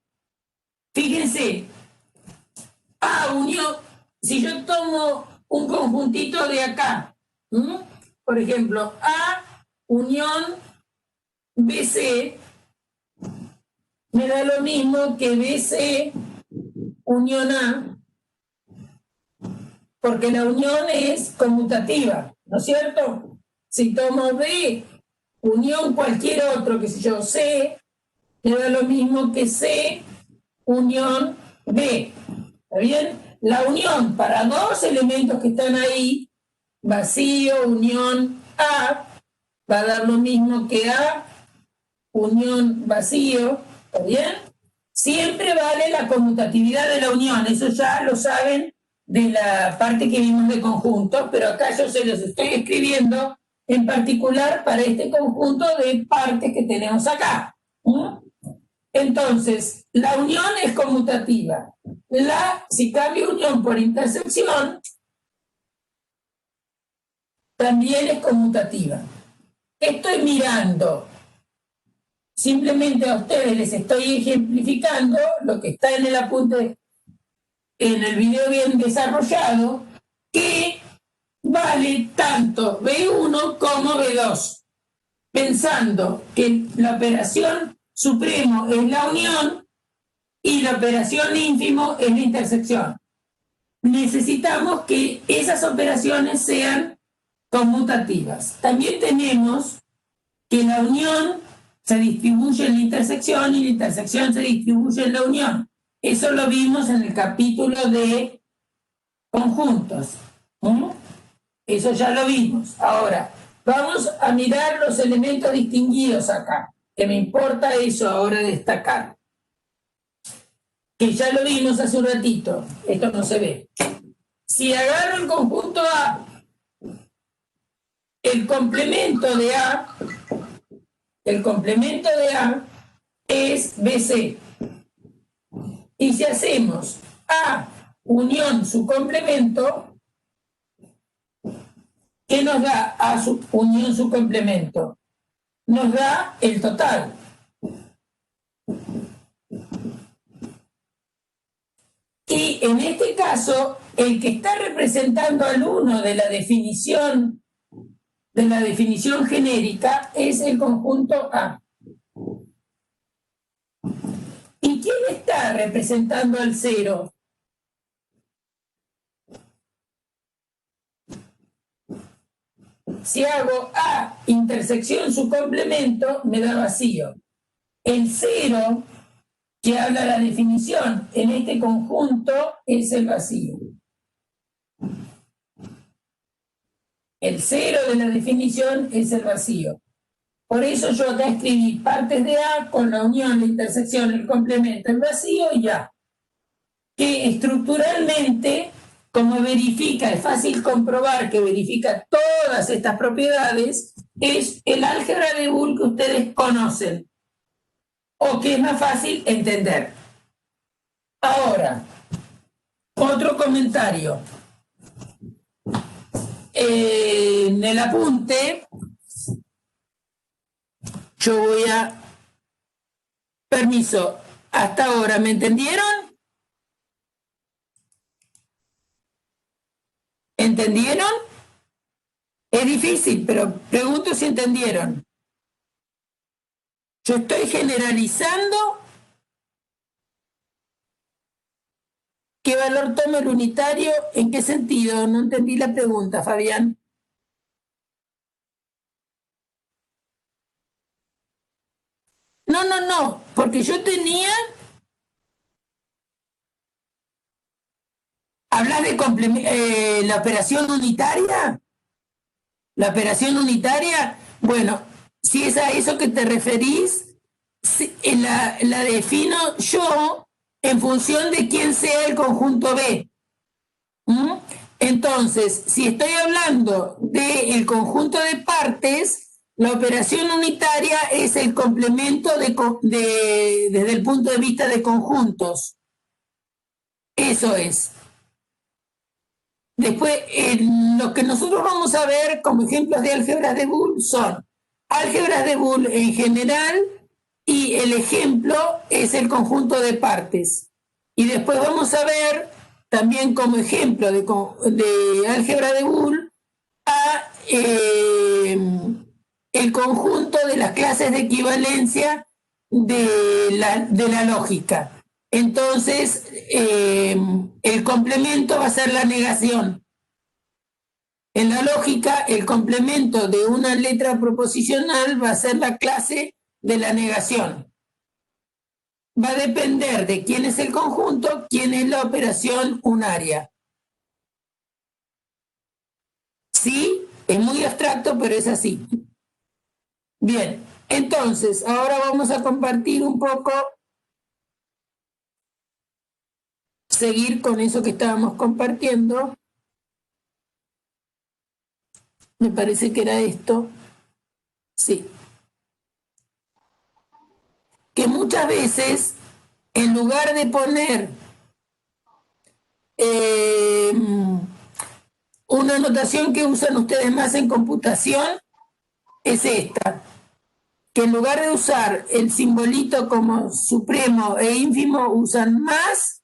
Fíjense, A unión, si yo tomo un conjuntito de acá, por ejemplo, A unión BC, me da lo mismo que BC unión A, porque la unión es conmutativa, ¿no es cierto? Si tomo B unión cualquier otro, que sé yo, C, me da lo mismo que C unión B. ¿Está bien? La unión para 2 elementos que están ahí, vacío, unión A, va a dar lo mismo que A, unión vacío, ¿está bien? Siempre vale la conmutatividad de la unión, eso ya lo saben de la parte que vimos de conjuntos, pero acá yo se los estoy escribiendo en particular para este conjunto de partes que tenemos acá. Entonces, la unión es conmutativa. Si cambio unión por intersección, también es conmutativa. Estoy mirando, simplemente a ustedes les estoy ejemplificando lo que está en el apunte, en el video bien desarrollado, que vale tanto B1 como B2, pensando que la operación supremo es la unión y la operación ínfimo es la intersección. Necesitamos que esas operaciones sean conmutativas. También tenemos que la unión se distribuye en la intersección y la intersección se distribuye en la unión. Eso lo vimos en el capítulo de conjuntos. Eso ya lo vimos. Ahora, vamos a mirar los elementos distinguidos acá, que me importa eso ahora destacar. Que ya lo vimos hace un ratito. Esto no se ve. Si agarro el conjunto A, el complemento de A es BC. Y si hacemos A unión su complemento, ¿qué nos da A unión su complemento? Nos da el total. Y en este caso, el que está representando al 1 de la definición genérica es el conjunto A. ¿Y quién está representando al 0? Si hago A intersección su complemento, me da vacío. El 0, que habla la definición en este conjunto, es el vacío. El 0 de la definición es el vacío. Por eso yo acá escribí partes de A con la unión, la intersección, el complemento, el vacío y ya. Que estructuralmente, como verifica, es fácil comprobar que verifica todas estas propiedades, es el álgebra de Boole que ustedes conocen, o que es más fácil entender. Ahora, otro comentario. En el apunte, yo voy a... Permiso, hasta ahora, ¿me entendieron? ¿Entendieron? Es difícil, pero pregunto si entendieron. Yo estoy generalizando qué valor toma el unitario, ¿en qué sentido? No entendí la pregunta, Fabián. No, porque yo tenía... ¿Hablas de la operación unitaria? La operación unitaria, bueno, si es a eso que te referís, la defino yo en función de quién sea el conjunto B. Entonces, si estoy hablando del conjunto de partes, la operación unitaria es el complemento desde el punto de vista de conjuntos. Eso es. Después, lo que nosotros vamos a ver como ejemplos de álgebras de Boole son álgebras de Boole en general y el ejemplo es el conjunto de partes. Y después vamos a ver también como ejemplo de álgebra de Boole el conjunto de las clases de equivalencia de la lógica. Entonces, el complemento va a ser la negación. En la lógica, el complemento de una letra proposicional va a ser la clase de la negación. Va a depender de quién es el conjunto, quién es la operación unaria. Sí, es muy abstracto, pero es así. Bien, entonces, ahora vamos a compartir un poco, seguir con eso que estábamos compartiendo. Me parece que era esto. Sí. que muchas veces, en lugar de poner una notación que usan ustedes más en computación, es esta, que en lugar de usar el simbolito como supremo e ínfimo, usan más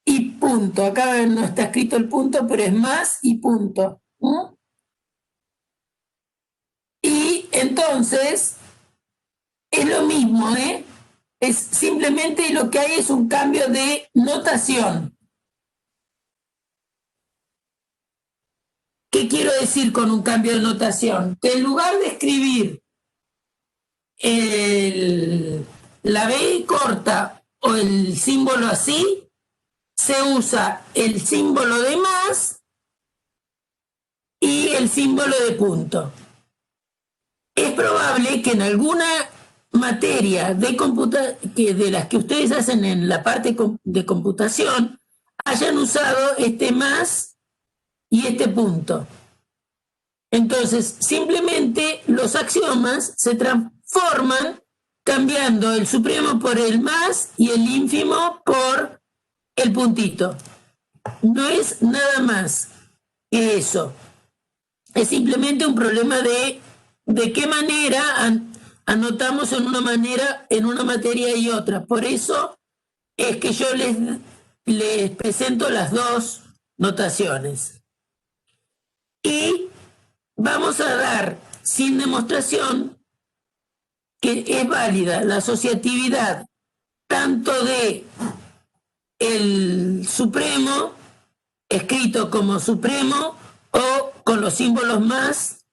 y punto. Acá no está escrito el punto, pero es más y punto. Y entonces es lo mismo, ¿eh? Es simplemente lo que hay es un cambio de notación. ¿Qué quiero decir con un cambio de notación? Que en lugar de escribir la B corta o el símbolo así, se usa el símbolo de más y el símbolo de punto. Es probable que en alguna materia de las que ustedes hacen en la parte de computación hayan usado este más y este punto. Entonces, simplemente los axiomas se transforman cambiando el supremo por el más y el ínfimo por el puntito. No es nada más que eso. Es simplemente un problema de qué manera anotamos en una materia y otra. Por eso es que yo les presento las dos notaciones. Y vamos a dar sin demostración que es válida la asociatividad tanto de el supremo, escrito como supremo, o con los símbolos más,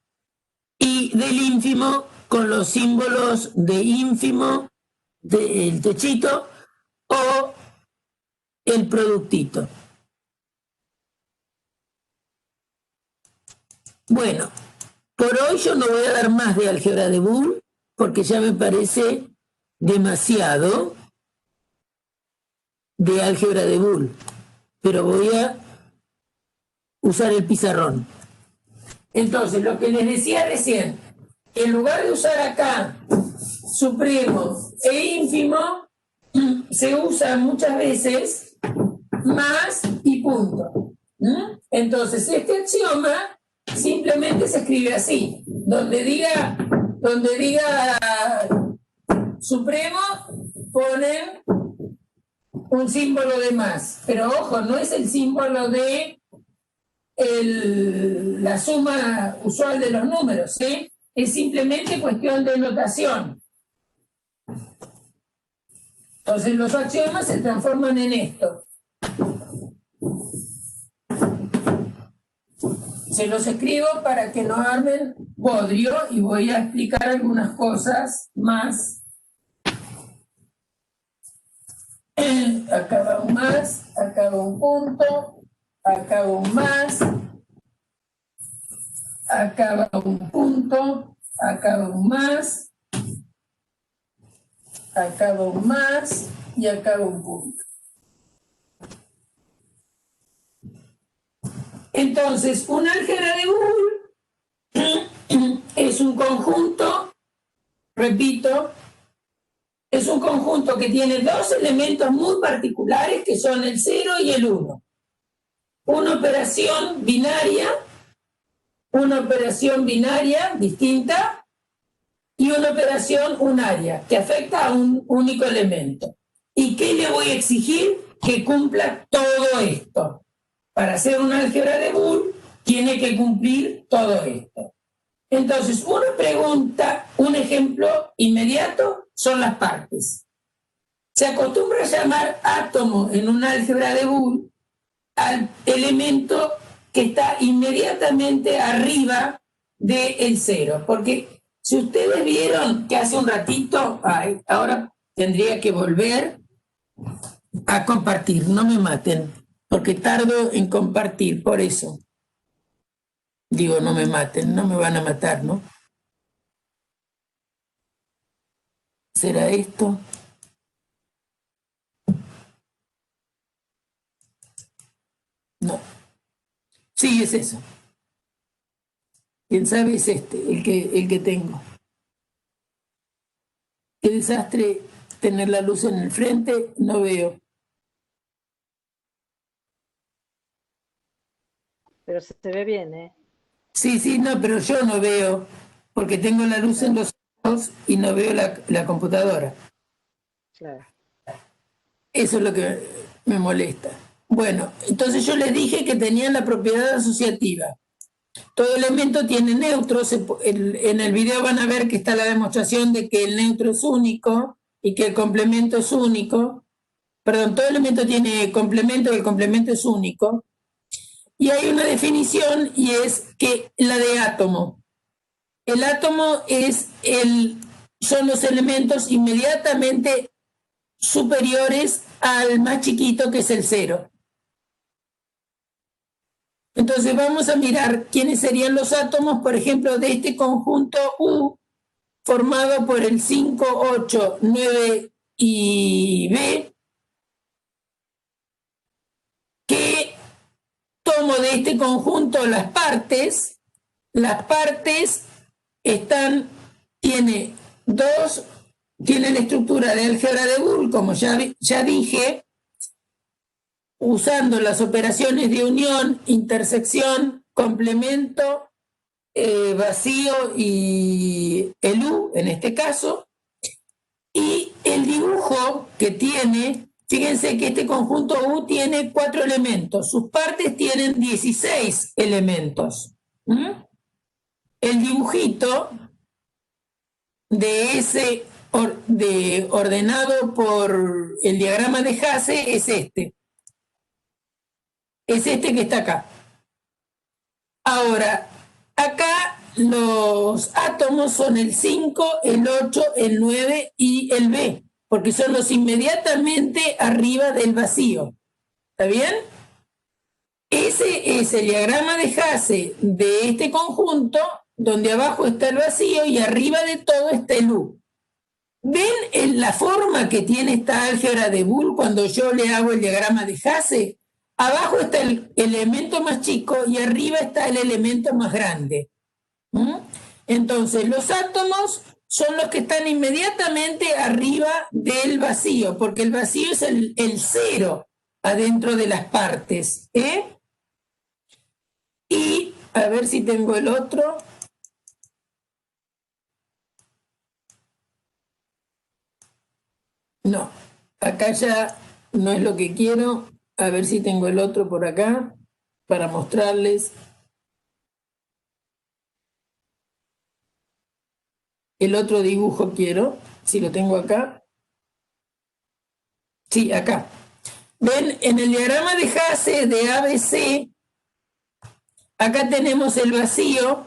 y del ínfimo con los símbolos de ínfimo, del techito, o el productito. Bueno, por hoy yo no voy a dar más de álgebra de Boole, porque ya me parece demasiado de álgebra de Boole, pero voy a usar el pizarrón. Entonces, lo que les decía recién, en lugar de usar acá supremo e ínfimo, se usa muchas veces más y punto. Entonces, este axioma simplemente se escribe así, donde diga supremo, ponen un símbolo de más, pero ojo, no es el símbolo de la suma usual de los números, ¿sí? Es simplemente cuestión de notación. Entonces los axiomas se transforman en esto. Se los escribo para que no armen bodrio y voy a explicar algunas cosas más. Acá va un más, acá va un punto, acá va un más, acá va un punto, acá va un más, acá va un más y acá va un punto. Entonces, un álgebra de Boole es un conjunto, repito, es un conjunto que tiene dos elementos muy particulares que son el 0 y el 1. Una operación binaria distinta y una operación unaria que afecta a un único elemento. ¿Y qué le voy a exigir? Que cumpla todo esto. Para hacer un álgebra de Boole tiene que cumplir todo esto. Entonces, una pregunta, un ejemplo inmediato son las partes. Se acostumbra a llamar átomo en un álgebra de Boole al elemento que está inmediatamente arriba del 0. Porque si ustedes vieron que hace un ratito, ahora tendría que volver a compartir, no me maten, porque tardo en compartir, por eso. Digo, no me maten, no me van a matar, ¿no? ¿Será esto? No. Sí, es eso. Quién sabe es este, el que tengo. Qué desastre tener la luz en el frente, no veo. Pero se ve bien, ¿eh? Sí, no, pero yo no veo, porque tengo la luz en los ojos y no veo la computadora. Claro. Eso es lo que me molesta. Bueno, entonces yo les dije que tenían la propiedad asociativa. Todo elemento tiene neutros. En el video van a ver que está la demostración de que el neutro es único y que el complemento es único. Perdón, todo elemento tiene complemento y el complemento es único. Y hay una definición y es que la de átomo. El átomo son los elementos inmediatamente superiores al más chiquito, que es el cero. Entonces vamos a mirar quiénes serían los átomos, por ejemplo, de este conjunto U, formado por el 5, 8, 9 y B, que tomo de este conjunto las partes tiene la estructura de álgebra de Boole, como ya dije, usando las operaciones de unión, intersección, complemento, vacío y el U en este caso. Y el dibujo que tiene, fíjense que este conjunto U tiene 4 elementos, sus partes tienen 16 elementos. El dibujito de ese ordenado por el diagrama de Hasse es este. Es este que está acá. Ahora, acá los átomos son el 5, el 8, el 9 y el B, porque son los inmediatamente arriba del vacío. ¿Está bien? Ese es el diagrama de Hasse de este conjunto, donde abajo está el vacío y arriba de todo está el U. ¿Ven la forma que tiene esta álgebra de Boole cuando yo le hago el diagrama de Hasse? Abajo está el elemento más chico y arriba está el elemento más grande. Entonces, los átomos son los que están inmediatamente arriba del vacío, porque el vacío es el cero adentro de las partes. Y a ver si tengo el otro. No, acá ya no es lo que quiero. A ver si tengo el otro por acá para mostrarles. El otro dibujo quiero, si lo tengo acá. Sí, acá. Ven, en el diagrama de Hasse de ABC, acá tenemos el vacío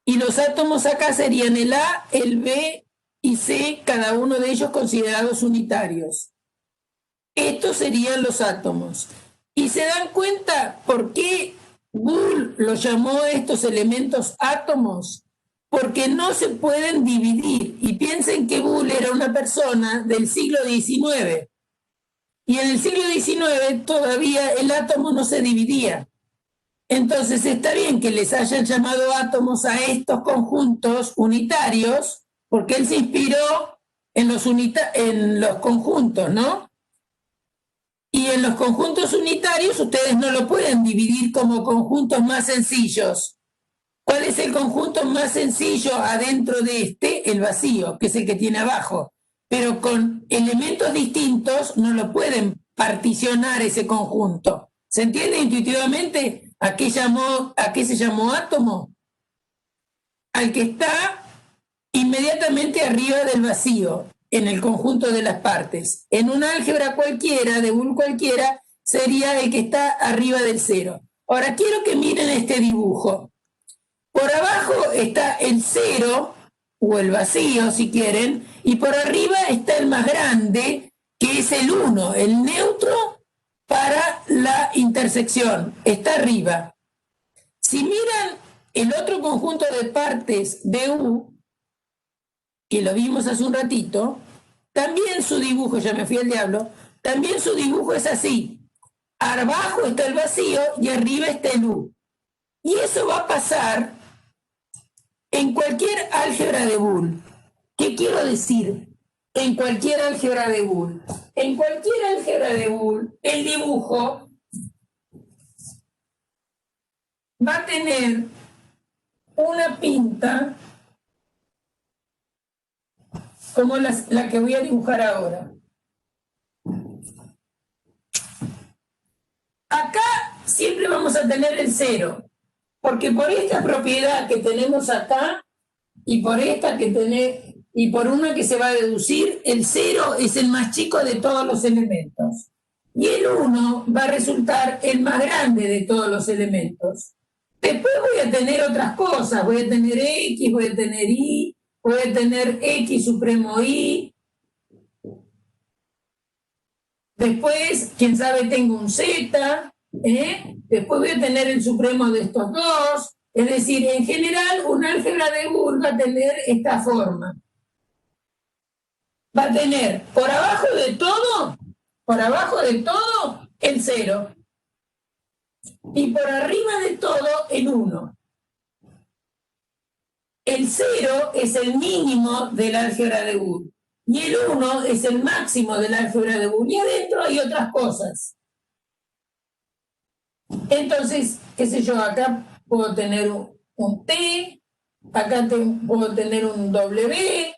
y los átomos acá serían el A, el B y C, cada uno de ellos considerados unitarios. Estos serían los átomos. ¿Y se dan cuenta por qué Boole los llamó a estos elementos átomos? Porque no se pueden dividir. Y piensen que Boole era una persona del siglo XIX. Y en el siglo XIX todavía el átomo no se dividía. Entonces está bien que les hayan llamado átomos a estos conjuntos unitarios, porque él se inspiró en los conjuntos, ¿no? Y en los conjuntos unitarios ustedes no lo pueden dividir como conjuntos más sencillos. ¿Cuál es el conjunto más sencillo adentro de este? El vacío, que es el que tiene abajo. Pero con elementos distintos no lo pueden particionar ese conjunto. ¿Se entiende intuitivamente a qué se llamó átomo? Al que está inmediatamente arriba del vacío, en el conjunto de las partes. En una álgebra cualquiera, de Boole cualquiera, sería el que está arriba del cero. Ahora quiero que miren este dibujo. Por abajo está el cero, o el vacío si quieren, y por arriba está el más grande, que es el 1, el neutro para la intersección, está arriba. Si miran el otro conjunto de partes de U, que lo vimos hace un ratito, también su dibujo, ya me fui al diablo, también su dibujo es así. Abajo está el vacío y arriba está el U. Y eso va a pasar en cualquier álgebra de Boole. ¿Qué quiero decir? en cualquier álgebra de Boole. En cualquier álgebra de Boole, el dibujo va a tener una pinta como la que voy a dibujar ahora. Acá siempre vamos a tener el 0, porque por esta propiedad que tenemos acá y por esta que tenemos y por una que se va a deducir, el 0 es el más chico de todos los elementos. Y el 1 va a resultar el más grande de todos los elementos. Después voy a tener otras cosas, voy a tener X, voy a tener Y, voy a tener X supremo Y. Después, quién sabe, tengo un Z, después voy a tener el supremo de estos dos. Es decir, en general, un álgebra de Boole va a tener esta forma. Va a tener por abajo de todo, el 0. Y por arriba de todo, el 1. El 0 es el mínimo del álgebra de Boole. Y el 1 es el máximo del álgebra de Boole. Y adentro hay otras cosas. Entonces, qué sé yo, acá puedo tener un T, acá puedo tener un W,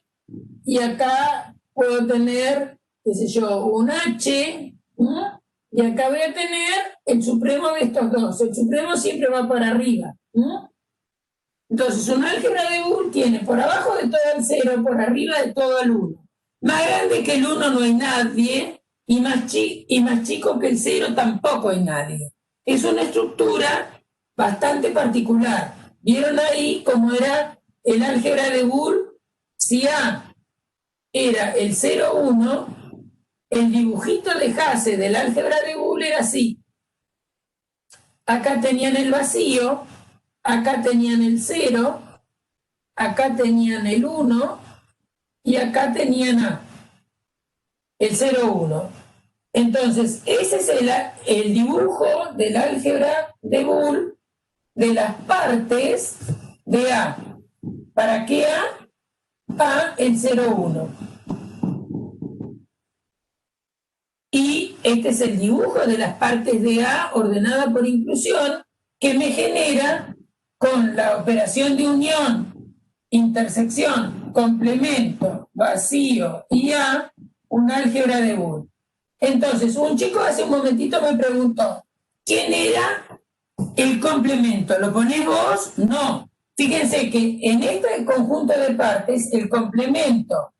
y acá puedo tener, qué sé yo, un H, ¿no? Y acá voy a tener el supremo de estos dos. El supremo siempre va para arriba, ¿no? Entonces, un álgebra de Boole tiene por abajo de todo el 0, por arriba de todo el 1. Más grande que el 1 no hay nadie, y más chico que el 0 tampoco hay nadie. Es una estructura bastante particular. ¿Vieron ahí cómo era el álgebra de Boole? Si A era el 0, 1, el dibujito de Hasse del álgebra de Boole era así. Acá tenían el vacío, acá tenían el 0, acá tenían el 1 y acá tenían A, el 0, 1. Entonces, ese es el dibujo del álgebra de Boole de las partes de A. ¿Para qué A? A, el 0, 1. Y este es el dibujo de las partes de A ordenada por inclusión que me genera con la operación de unión, intersección, complemento, vacío y A, un álgebra de Boole. Entonces, un chico hace un momentito me preguntó, ¿quién era el complemento? ¿Lo ponés vos? No. Fíjense que en este conjunto de partes, el complemento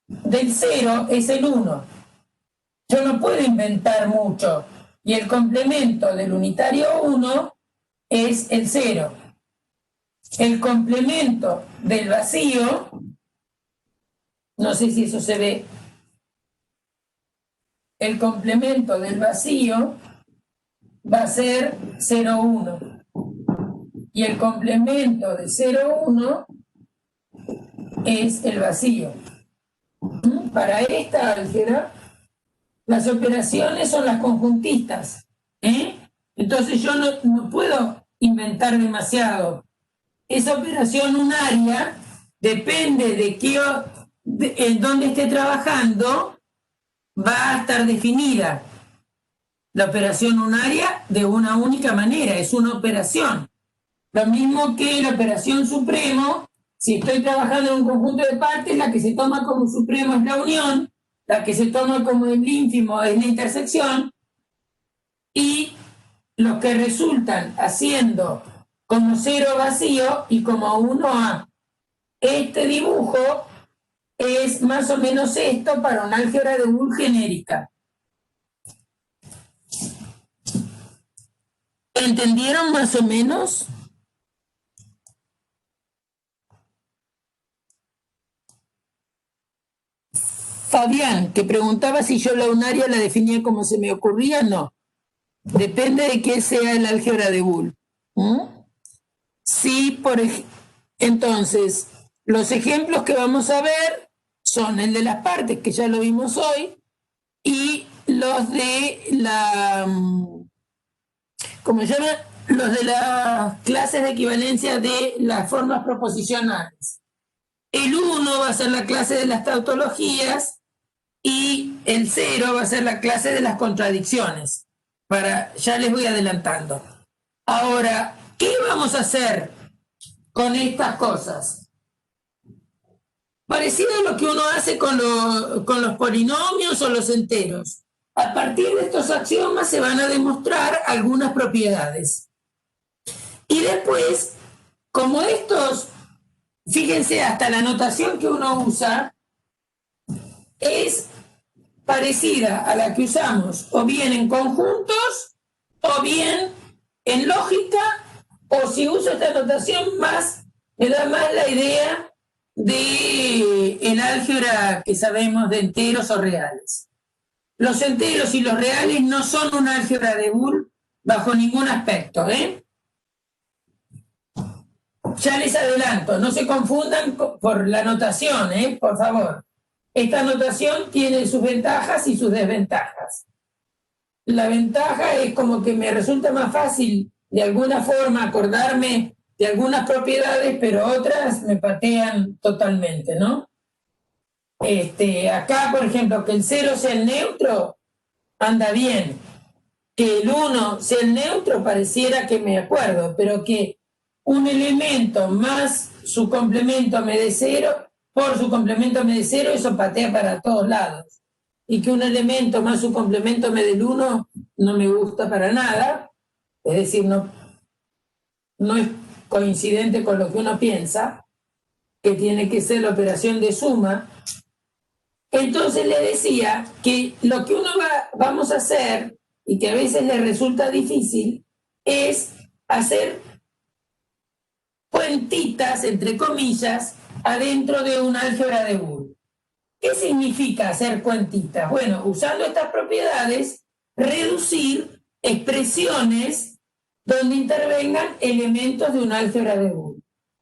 del 0 es el 1. Yo no puedo inventar mucho. Y el complemento del unitario 1 es el 0. El complemento del vacío, no sé si eso se ve, el complemento del vacío va a ser 0, 1. Y el complemento de 0, 1 es el vacío. Para esta álgebra, las operaciones son las conjuntistas. Entonces yo no puedo inventar demasiado. Esa operación unaria depende en dónde esté trabajando, va a estar definida. La operación unaria de una única manera, es una operación. Lo mismo que la operación supremo, si estoy trabajando en un conjunto de partes, la que se toma como supremo es la unión, la que se toma como el ínfimo es la intersección, y los que resultan haciendo como 0 vacío y como 1A. Este dibujo es más o menos esto para un álgebra de Boole genérica. ¿Entendieron más o menos? Fabián, que preguntaba si yo la unaria la definía como se me ocurría, no. Depende de qué sea el álgebra de Boole. Sí, entonces, los ejemplos que vamos a ver son el de las partes, que ya lo vimos hoy, y los de ¿cómo se llama? Los de las clases de equivalencia de las formas proposicionales. el 1 va a ser la clase de las tautologías y el 0 va a ser la clase de las contradicciones. Ya les voy adelantando. Ahora, ¿qué vamos a hacer con estas cosas? Parecido a lo que uno hace con los polinomios o los enteros. A partir de estos axiomas se van a demostrar algunas propiedades. Y después, como estos, fíjense, hasta la notación que uno usa es parecida a la que usamos o bien en conjuntos o bien en lógica, o si uso esta notación más, me da más la idea de el álgebra que sabemos de enteros o reales. Los enteros y los reales no son un álgebra de Boole bajo ningún aspecto, ¿eh? Ya les adelanto, no se confundan por la notación, por favor. Esta notación tiene sus ventajas y sus desventajas. La ventaja es como que me resulta más fácil de alguna forma acordarme de algunas propiedades, pero otras me patean totalmente, ¿no? Acá, por ejemplo, que el 0 sea el neutro, anda bien. Que el 1 sea el neutro, pareciera que me acuerdo, pero que un elemento más su complemento me dé 0, por su complemento me dé 0, eso patea para todos lados. Y que un elemento más su complemento me dé el 1, no me gusta para nada, es decir, no es coincidente con lo que uno piensa, que tiene que ser la operación de suma. Entonces le decía que lo que vamos a hacer, y que a veces le resulta difícil, es hacer cuentitas, entre comillas, adentro de un álgebra de Boole. ¿Qué significa hacer cuentitas? Bueno, usando estas propiedades, reducir expresiones donde intervengan elementos de un álgebra de Boole.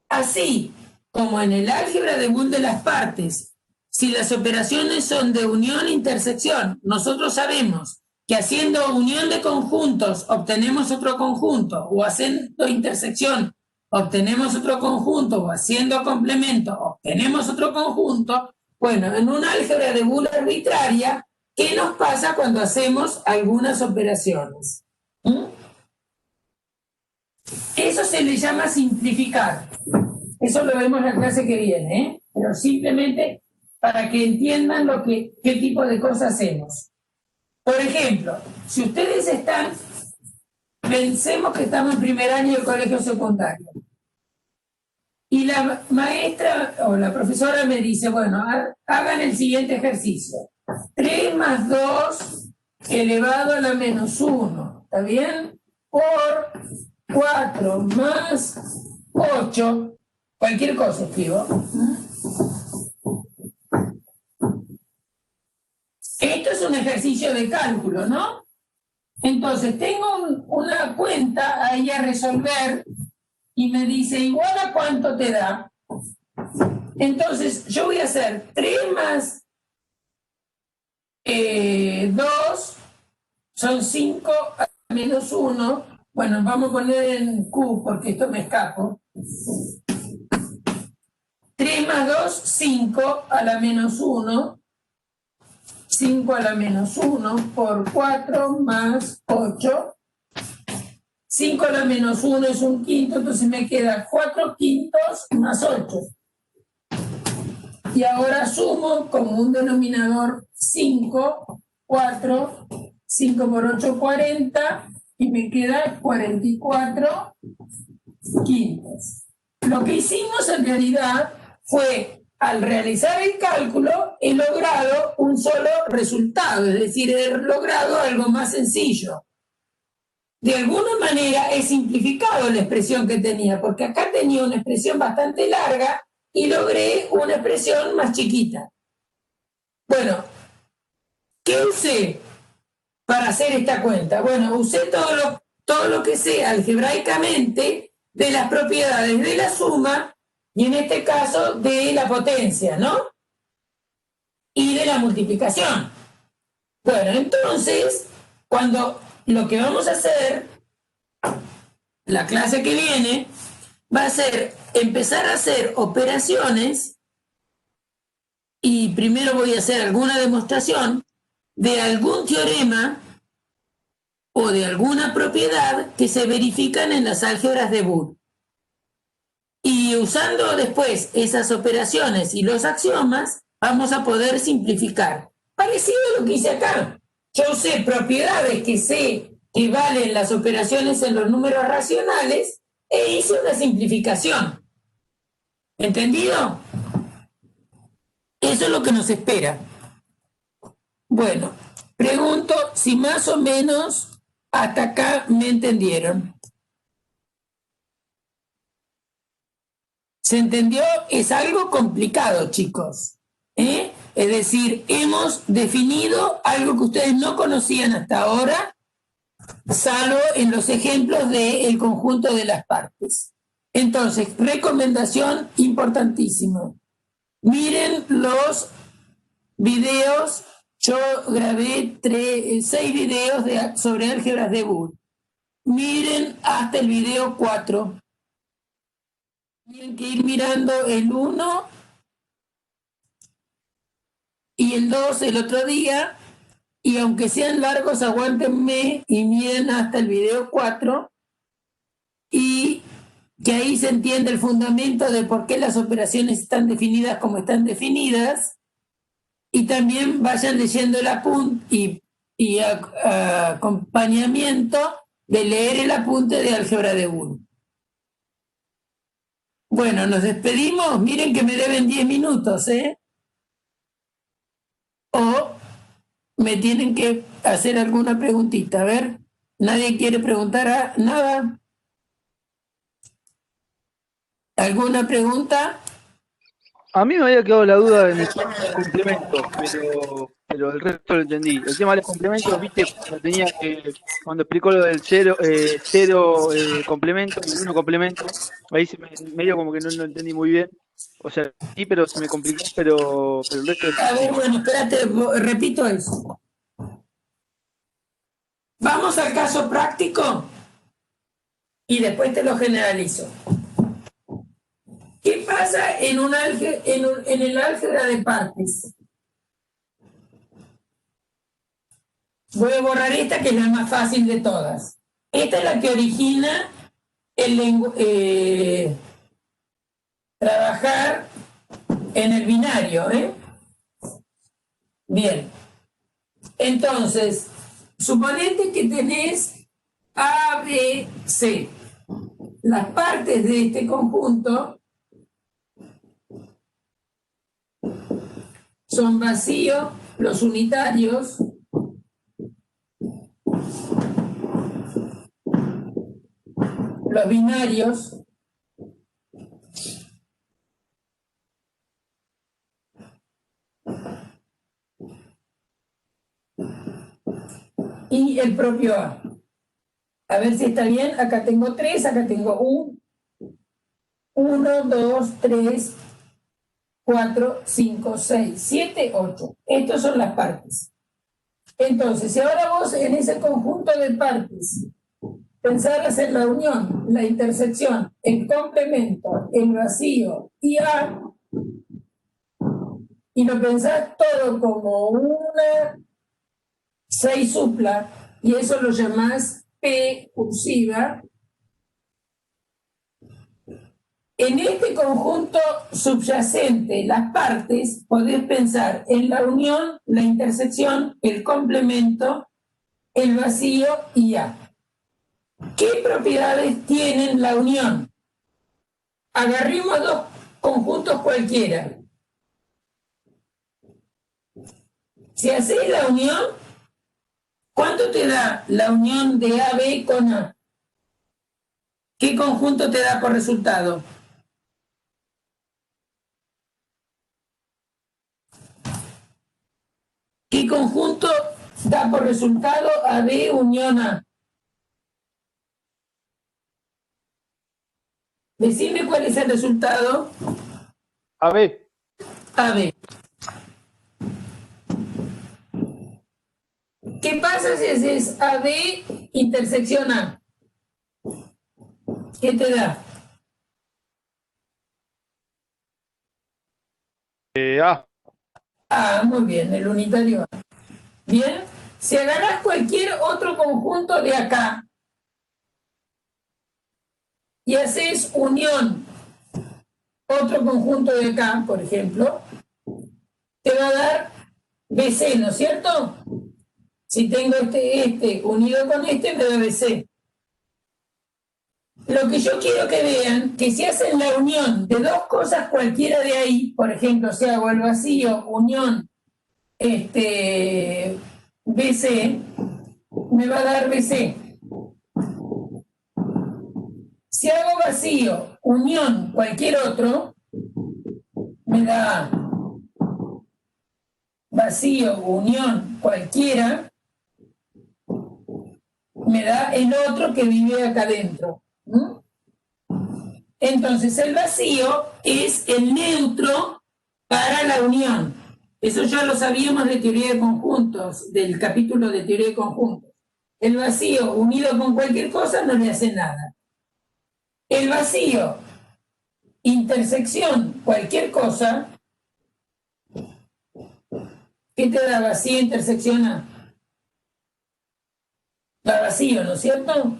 Así como en el álgebra de Boole de las partes, si las operaciones son de unión e intersección, nosotros sabemos que haciendo unión de conjuntos obtenemos otro conjunto, o haciendo intersección obtenemos otro conjunto, o haciendo complemento obtenemos otro conjunto. Bueno, en un álgebra de Boole arbitraria, ¿qué nos pasa cuando hacemos algunas operaciones? Eso se le llama simplificar. Eso lo vemos en la clase que viene, ¿eh? Pero simplemente para que entiendan qué tipo de cosas hacemos. Por ejemplo, si ustedes pensemos que estamos en primer año del colegio secundario, y la maestra o la profesora me dice, bueno, hagan el siguiente ejercicio. 3 más 2 elevado a la menos 1, ¿está bien? Por 4 más 8, cualquier cosa escribo. Esto es un ejercicio de cálculo, ¿no? Entonces tengo una cuenta ahí a resolver y me dice, ¿igual a cuánto te da? Entonces yo voy a hacer 3 más 2 son 5 a menos 1. Bueno, vamos a poner en Q porque esto me escapo. 3 más 2, 5 a la menos 1. 5 a la menos 1 por 4 más 8. 5 a la menos 1 es un quinto, entonces me queda 4 quintos más 8. Y ahora sumo como un denominador 5, 4, 5 por 8, 40, y me queda 44 quintos. Lo que hicimos en realidad fue, al realizar el cálculo, he logrado un solo resultado, es decir, he logrado algo más sencillo. De alguna manera he simplificado la expresión que tenía, porque acá tenía una expresión bastante larga y logré una expresión más chiquita. Bueno, ¿qué usé para hacer esta cuenta? Bueno, usé todo lo que sé algebraicamente de las propiedades de la suma y en este caso de la potencia, ¿no? Y de la multiplicación. Bueno, entonces, lo que vamos a hacer, la clase que viene, va a ser empezar a hacer operaciones y primero voy a hacer alguna demostración de algún teorema o de alguna propiedad que se verifican en las álgebras de Boole. Y usando después esas operaciones y los axiomas, vamos a poder simplificar. Parecido a lo que hice acá. Yo usé propiedades que sé que valen las operaciones en los números racionales e hice una simplificación. ¿Entendido? Eso es lo que nos espera. Bueno, pregunto si más o menos hasta acá me entendieron. ¿Se entendió? Es algo complicado, chicos. Es decir, hemos definido algo que ustedes no conocían hasta ahora, salvo en los ejemplos del conjunto de las partes. Entonces, recomendación importantísima. Miren los videos. Yo grabé 6 videos sobre álgebras de Boole. Miren hasta el video 4. Tienen que ir mirando el 1 y el 2 el otro día, y aunque sean largos, aguántenme y miren hasta el video 4, y que ahí se entiende el fundamento de por qué las operaciones están definidas como están definidas, y también vayan leyendo el apunte y acompañamiento de leer el apunte de álgebra de Boole. Bueno, nos despedimos. Miren que me deben 10 minutos, ¿eh? O me tienen que hacer alguna preguntita. A ver, ¿nadie quiere preguntar nada? ¿Alguna pregunta? A mí me había quedado la duda en el complemento, pero el resto lo entendí. El tema de los complementos, viste, cuando explicó lo del cero complemento y uno complemento, ahí medio como que no lo entendí muy bien. O sea, sí, pero se me complicó, pero el resto A ver, bueno, espérate, repito eso. Vamos al caso práctico y después te lo generalizo. ¿Qué pasa en el álgebra de partes? Voy a borrar esta, que es la más fácil de todas. Esta es la que origina trabajar en el binario, ¿eh? Bien. Entonces, suponete que tenés A, B, C. Las partes de este conjunto son vacíos, los unitarios, los binarios, y el propio A. A ver si está bien. Acá tengo 3, acá tengo 1, 2, 3, 4, 5, 6, 7, 8. Estas son las partes. Entonces, si ahora vos en ese conjunto de partes pensaras en la unión, la intersección, el complemento, el vacío y A, y lo pensás todo como una 6 supla, y eso lo llamás P cursiva, en este conjunto subyacente, las partes, podés pensar en la unión, la intersección, el complemento, el vacío y A. ¿Qué propiedades tienen la unión? Agarremos 2 conjuntos cualquiera. Si haces la unión, ¿cuánto te da la unión de AB con A? ¿Qué conjunto te da por resultado? ¿Qué conjunto da por resultado AB unión A? Decime cuál es el resultado. AB. AB. ¿Qué pasa si haces AB intersección A? ¿Qué te da? A. Ah, muy bien, el unitario A. Bien, si agarras cualquier otro conjunto de acá y haces unión, otro conjunto de acá, por ejemplo, te va a dar BC, ¿no es cierto? Si tengo este unido con este, me da BC. Lo que yo quiero que vean, que si hacen la unión de dos cosas cualquiera de ahí, por ejemplo, si hago el vacío, unión, BC, me va a dar BC. Si hago vacío, unión, cualquier otro, me da vacío, unión, cualquiera, me da el otro que vive acá adentro. ¿Mm? Entonces el vacío es el neutro para la unión. Eso ya lo sabíamos de teoría de conjuntos, del capítulo de teoría de conjuntos. El vacío unido con cualquier cosa no le hace nada. El vacío, intersección, cualquier cosa, ¿qué te da vacío, intersección A? Da vacío, ¿no es cierto?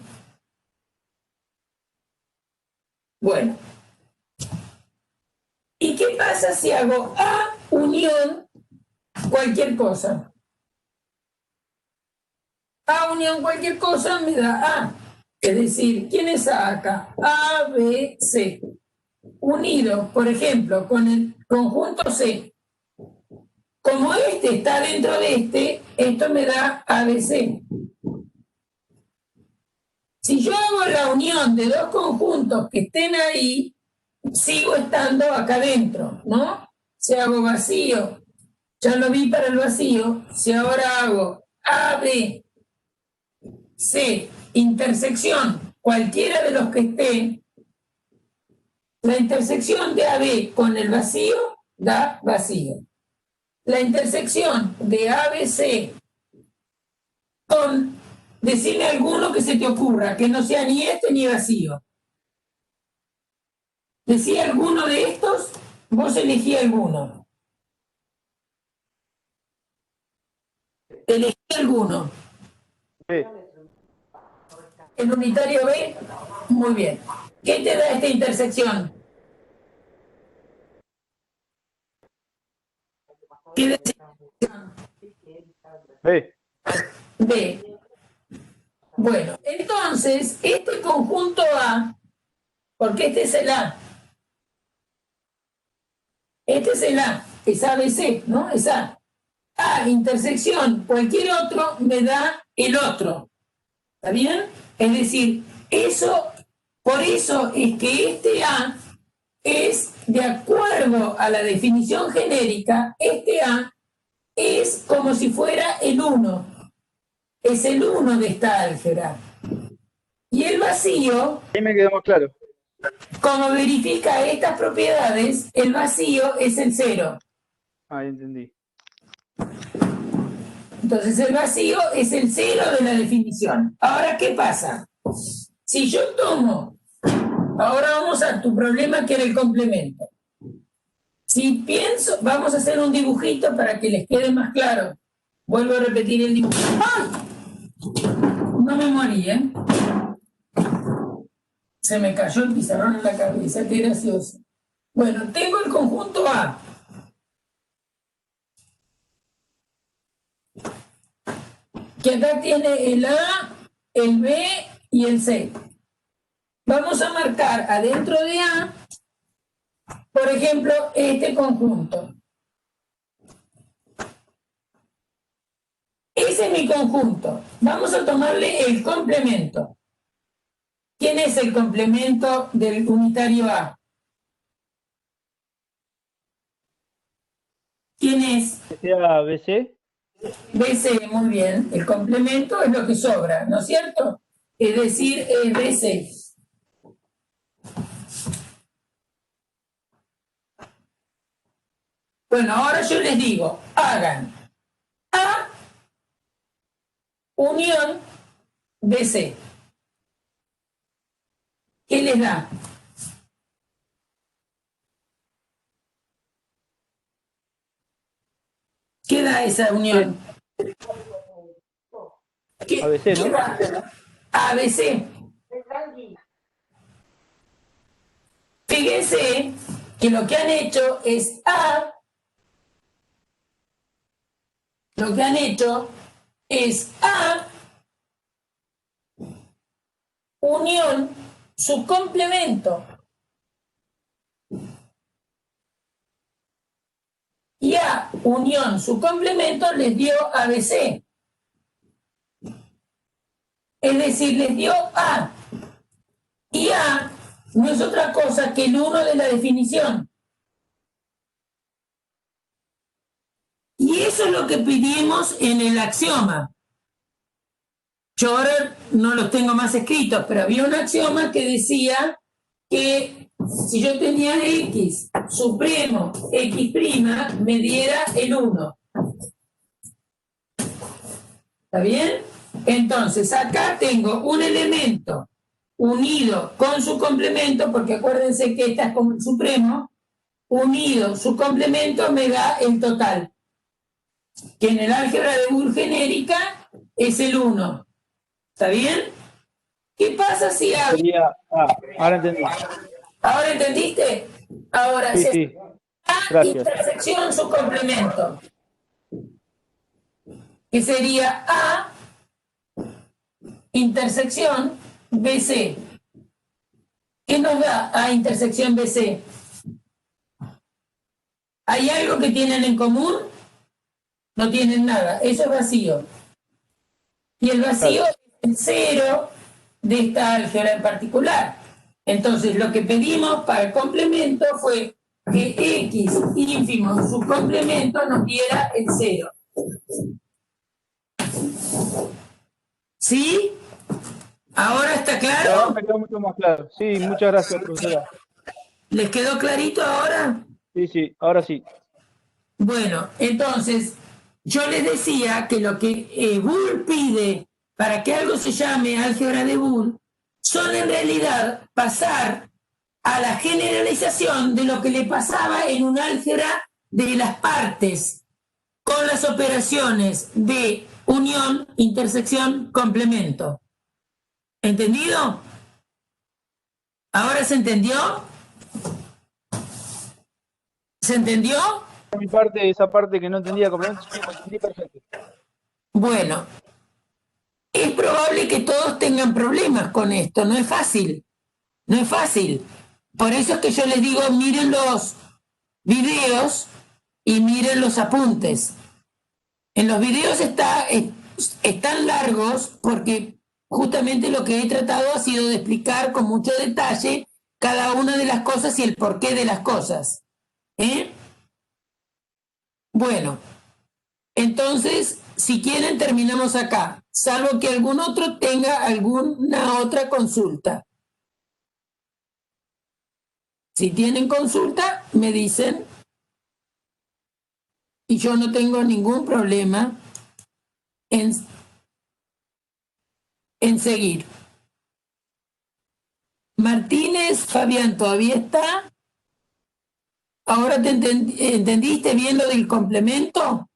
Bueno. ¿Y qué pasa si hago A unión cualquier cosa? A unión cualquier cosa me da A. Es decir, ¿quién es A acá? A, B, C. Unido, por ejemplo, con el conjunto C. Como este está dentro de esto me da ABC. Si yo hago la unión de dos conjuntos que estén ahí, sigo estando acá dentro, ¿no? Si hago vacío, ya lo vi para el vacío, si ahora hago AB, C, intersección, cualquiera de los que estén, la intersección de AB con el vacío da vacío. La intersección de ABC con, decirme alguno que se te ocurra, que no sea ni este ni vacío. Decí alguno de estos, vos elegí alguno. Elegí alguno. B. El unitario B, muy bien. ¿Qué te da esta intersección? ¿Qué decís? B. B. Bueno, entonces, este conjunto A, porque este es el A, este es el A, es ABC, ¿no? Es A. A, intersección, cualquier otro me da el otro. ¿Está bien? Es decir, eso, por eso es que este A es, de acuerdo a la definición genérica, este A es como si fuera el 1. Es el 1 de esta álgebra. Y el vacío, Ahí me quedó más claro. como verifica estas propiedades, el vacío es el 0. Ahí entendí. Entonces el vacío es el 0 de la definición. Ahora, ¿qué pasa? Si yo tomo, ahora vamos a tu problema que era el complemento. Si pienso, vamos a hacer un dibujito para que les quede más claro. Vuelvo a repetir el dibujo. ¡Ay! No me morí, ¿eh? Se me cayó el pizarrón en la cabeza, qué gracioso. Bueno, tengo el conjunto A. Que acá tiene el A, el B y el C. Vamos a marcar adentro de A, por ejemplo, este conjunto. Ese es mi conjunto. Vamos a tomarle el complemento. ¿Quién es el complemento del unitario A? ¿Quién es? Que sea BC. BC, muy bien. El complemento es lo que sobra, ¿no es cierto? Es decir, es BC. Bueno, ahora yo les digo, hagan A unión BC. ¿Qué les da? ¿Qué da esa unión? ¿Qué, ABC, qué ¿no? da? ABC. Fíjense que lo que han hecho es A unión su complemento. Y A unión su complemento les dio ABC. Es decir, les dio A. Y A no es otra cosa que el 1 de la definición. Y eso es lo que pedimos en el axioma. Yo ahora no los tengo más escritos, pero había un axioma que decía que si yo tenía X supremo X' me diera el 1. ¿Está bien? Entonces acá tengo un elemento unido con su complemento, porque acuérdense que esta es como el supremo, unido su complemento me da el total, que en el álgebra de Boole genérica es el 1. ¿Está bien? ¿Qué pasa si hago? Sería ahora entendí. ¿Ahora entendiste? Ahora, Sí, si sí, A gracias. intersección su complemento, que sería A intersección BC. ¿Qué nos da A intersección BC? ¿Hay algo que tienen en común? No tienen nada. Eso es vacío. Y el vacío Claro. es el cero de esta álgebra en particular. Entonces, lo que pedimos para el complemento fue que X ínfimo su complemento nos diera el cero. ¿Sí? ¿Ahora está Sí, ahora claro? me quedó mucho más claro. Sí, muchas gracias, profesora. ¿Les quedó clarito ahora? Sí, sí, ahora sí. Bueno, entonces, yo les decía que lo que Boole pide para que algo se llame álgebra de Boole son en realidad pasar a la generalización de lo que le pasaba en un álgebra de las partes con las operaciones de unión, intersección, complemento. ¿Entendido? ¿Ahora se entendió? ¿Se entendió? Por mi parte, esa parte que no entendía completamente, sí, lo entendí perfecto. Bueno, es probable que todos tengan problemas con esto, no es fácil, no es fácil. Por eso es que yo les digo, miren los videos y miren los apuntes. En los videos están largos porque justamente lo que he tratado ha sido de explicar con mucho detalle cada una de las cosas y el porqué de las cosas. ¿Eh? Bueno, entonces, si quieren, terminamos acá, salvo que algún otro tenga alguna otra consulta. Si tienen consulta, me dicen y yo no tengo ningún problema en, en seguir. Martínez, Fabián, ¿todavía está? ¿Ahora entendiste bien lo del complemento?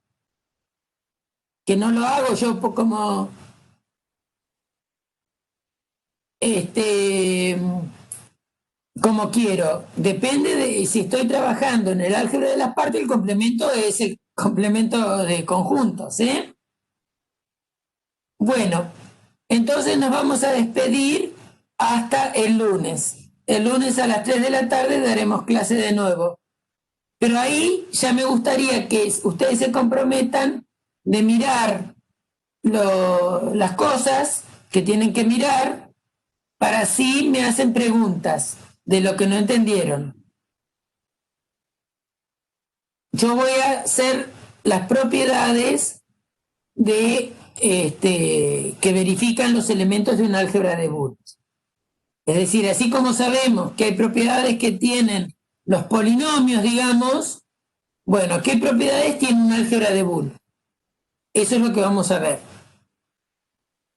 Que no lo hago yo como este como quiero. Depende de si estoy trabajando en el álgebra de las partes, el complemento es el complemento de conjuntos, ¿eh? Bueno, entonces nos vamos a despedir hasta el lunes. El lunes a las 3 de la tarde daremos clase de nuevo. Pero ahí ya me gustaría que ustedes se comprometan de mirar las cosas que tienen que mirar para así me hacen preguntas de lo que no entendieron. Yo voy a hacer las propiedades de que verifican los elementos de un álgebra de Boole. Es decir, así como sabemos que hay propiedades que tienen los polinomios, digamos, bueno, ¿qué propiedades tiene un álgebra de Boole? Eso es lo que vamos a ver.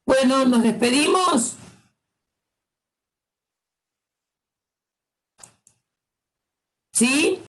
Bueno, nos despedimos. ¿Sí?